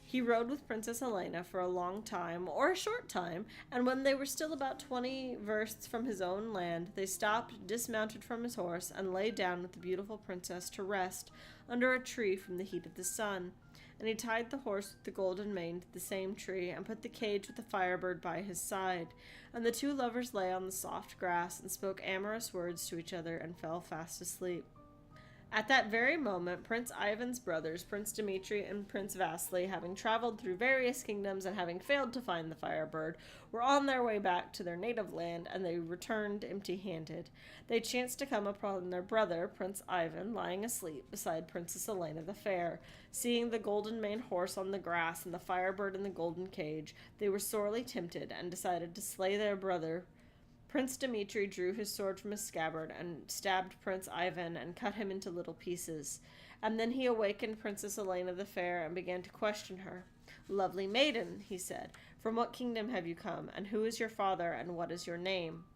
S1: He rode with Princess Elena for a long time, or a short time, and when they were still about 20 versts from his own land, they stopped, dismounted from his horse, and lay down with the beautiful princess to rest under a tree from the heat of the sun. And he tied the horse with the golden mane to the same tree, and put the cage with the Firebird by his side. And the two lovers lay on the soft grass, and spoke amorous words to each other, and fell fast asleep. At that very moment, Prince Ivan's brothers, Prince Dmitri and Prince Vasily, having traveled through various kingdoms and having failed to find the Firebird, were on their way back to their native land, and they returned empty-handed. They chanced to come upon their brother, Prince Ivan, lying asleep beside Princess Elena the Fair. Seeing the golden-maned horse on the grass and the Firebird in the golden cage, they were sorely tempted and decided to slay their brother. Prince Dmitri drew his sword from his scabbard and stabbed Prince Ivan and cut him into little pieces. And then he awakened Princess Elena the Fair and began to question her. "Lovely maiden," he said, "from what kingdom have you come, and who is your father, and what is your name?"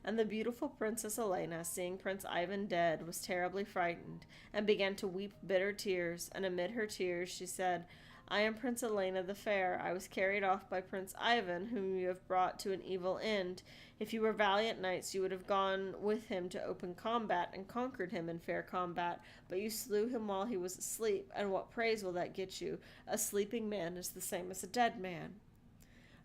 S1: And the beautiful Princess Elena, seeing Prince Ivan dead, was terribly frightened, and began to weep bitter tears, and amid her tears she said, "I am Prince Elena the Fair. I was carried off by Prince Ivan, whom you have brought to an evil end. If you were valiant knights, you would have gone with him to open combat, and conquered him in fair combat, but you slew him while he was asleep, and what praise will that get you? A sleeping man is the same as a dead man."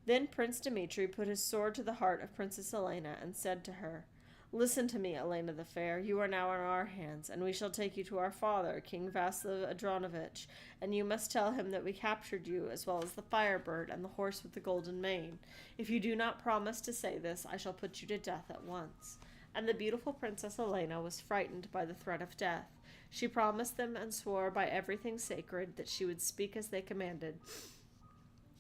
S1: Then Prince Dmitri put his sword to the heart of Princess Elena, and said to her, "Listen to me, Elena the Fair. You are now in our hands, and we shall take you to our father, King Vaslav Andronovich, and you must tell him that we captured you, as well as the Firebird and the horse with the golden mane. If you do not promise to say this, I shall put you to death at once." And the beautiful Princess Elena was frightened by the threat of death. She promised them and swore by everything sacred that she would speak as they commanded.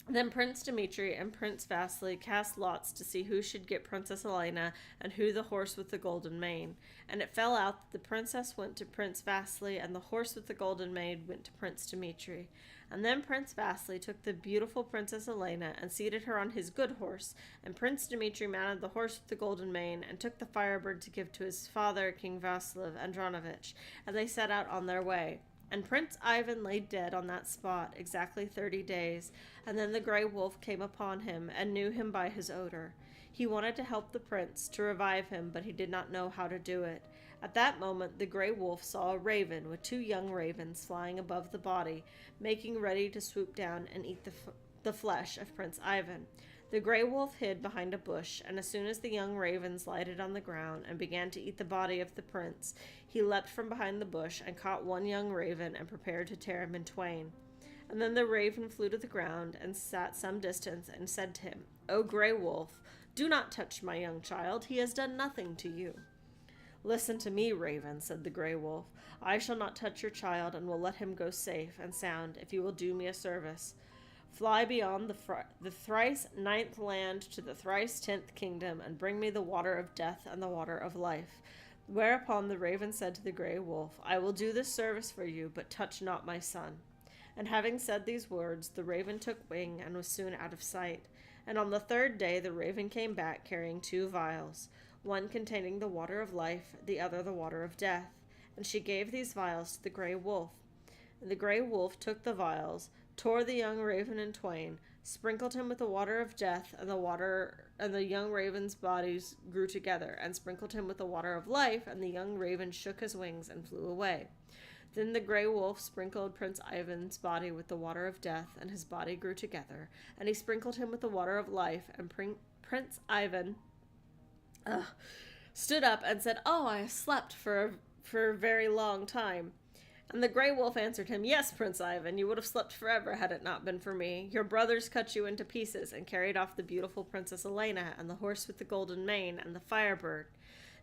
S1: Then Prince Dmitri and Prince Vasily cast lots to see who should get Princess Elena and who the horse with the golden mane. And it fell out that the princess went to Prince Vasily, and the horse with the golden mane went to Prince Dmitri. And then Prince Vasily took the beautiful Princess Elena and seated her on his good horse, and Prince Dmitri mounted the horse with the golden mane and took the Firebird to give to his father, King Vaslav Andronovich, and they set out on their way. And Prince Ivan lay dead on that spot exactly 30 days, and then the gray wolf came upon him and knew him by his odor. He wanted to help the prince, to revive him, but he did not know how to do it. At that moment the gray wolf saw a raven with 2 young ravens flying above the body, making ready to swoop down and eat the flesh of Prince Ivan. The gray wolf hid behind a bush, and as soon as the young ravens lighted on the ground and began to eat the body of the prince, he leapt from behind the bush and caught one young raven and prepared to tear him in twain. And then the raven flew to the ground and sat some distance and said to him, "O gray wolf, do not touch my young child. He has done nothing to you." "Listen to me, raven," said the gray wolf. "I shall not touch your child and will let him go safe and sound if you will do me a service. Fly beyond the thrice ninth land to the thrice 10th kingdom and bring me the water of death and the water of life." Whereupon the raven said to the gray wolf, "I will do this service for you, but touch not my son." And having said these words, the raven took wing and was soon out of sight. And on the third day the raven came back carrying 2 vials, one containing the water of life, the other the water of death. And she gave these vials to the gray wolf. And the gray wolf took the vials, tore the young raven in twain, sprinkled him with the water of death, and the young raven's bodies grew together, and sprinkled him with the water of life, and the young raven shook his wings and flew away. Then the gray wolf sprinkled Prince Ivan's body with the water of death, and his body grew together, and he sprinkled him with the water of life, and Prince Ivan stood up and said, "Oh, I have slept for a very long time." And the gray wolf answered him, "Yes, Prince Ivan, you would have slept forever had it not been for me. Your brothers cut you into pieces and carried off the beautiful Princess Elena and the horse with the golden mane and the firebird.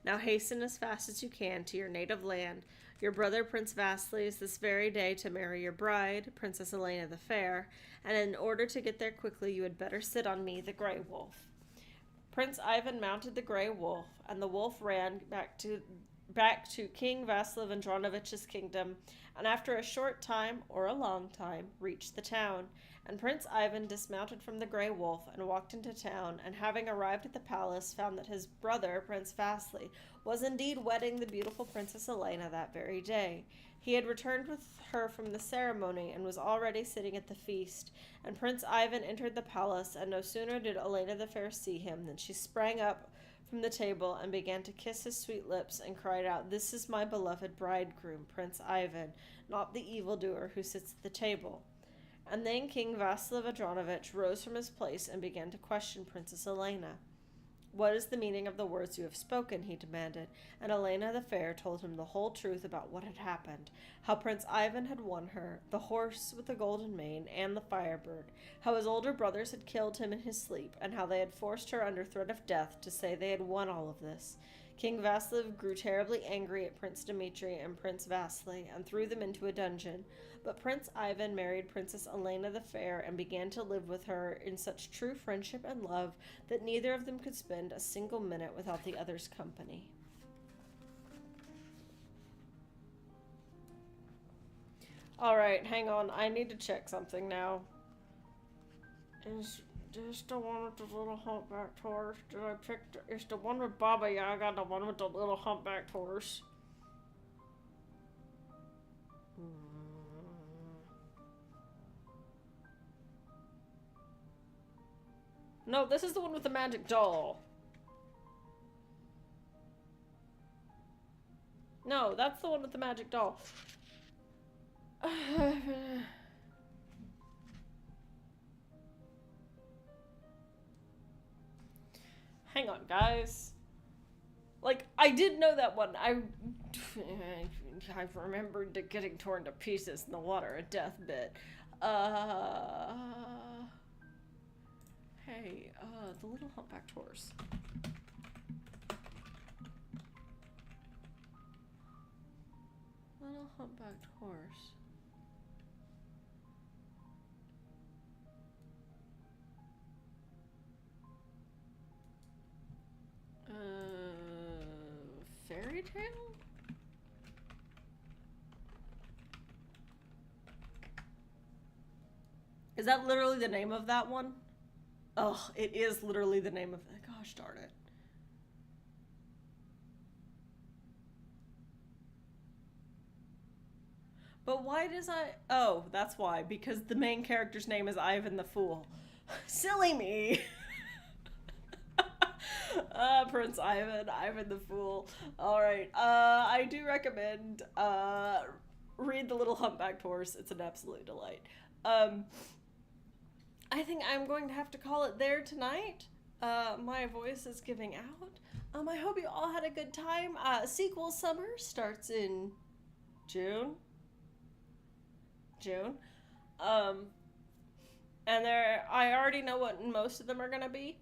S1: Now hasten as fast as you can to your native land. Your brother Prince Vasily is this very day to marry your bride, Princess Elena the Fair, and in order to get there quickly you had better sit on me, the gray wolf." Prince Ivan mounted the gray wolf, and the wolf ran back to King Vasil Andronovich's kingdom, and after a short time, or a long time, reached the town. And Prince Ivan dismounted from the gray wolf and walked into town, and having arrived at the palace, found that his brother, Prince Vasily, was indeed wedding the beautiful Princess Elena that very day. He had returned with her from the ceremony, and was already sitting at the feast. And Prince Ivan entered the palace, and no sooner did Elena the Fair see him than she sprang up from the table and began to kiss his sweet lips and cried out, "This is my beloved bridegroom, Prince Ivan, not the evildoer who sits at the table." And then King Vasil Andronovich rose from his place and began to question Princess Elena. "What is the meaning of the words you have spoken?" he demanded, and Elena the Fair told him the whole truth about what had happened, how Prince Ivan had won her, the horse with the golden mane, and the firebird, how his older brothers had killed him in his sleep, and how they had forced her under threat of death to say they had won all of this. King Vasil grew terribly angry at Prince Dmitri and Prince Vasily, and threw them into a dungeon. But Prince Ivan married Princess Elena the Fair and began to live with her in such true friendship and love that neither of them could spend a single minute without the other's company. Alright, hang on. I need to check something now. Is this the one with the little humpbacked horse? Did I pick it's the one with Baba Yaga, the one with the little humpbacked horse? No, this is the one with the magic doll. No, that's the one with the magic doll. Hang on, guys. Like, I did know that one. I remembered it getting torn to pieces in the water of death bit. Hey, the little humpbacked horse. Little humpbacked horse. Fairy tale? Is that literally the name of that one? Oh, it is literally the name of it. Gosh darn it. But why does oh, that's why. Because the main character's name is Ivan the Fool. Silly me. Prince Ivan, Ivan the Fool. Alright, I do recommend, read The Little Humpbacked Horse. It's an absolute delight. I think I'm going to have to call it there tonight. My voice is giving out. I hope you all had a good time. Sequel summer starts in June. June. And I already know what most of them are gonna be.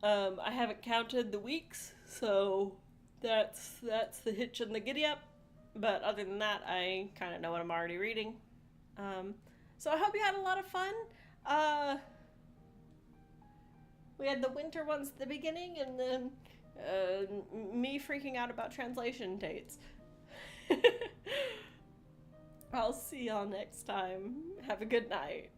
S1: I haven't counted the weeks, so that's the hitch and the giddy up. But other than that, I kind of know what I'm already reading. So I hope you had a lot of fun. We had the winter ones at the beginning, and then me freaking out about translation dates. I'll see y'all next time. Have a good night.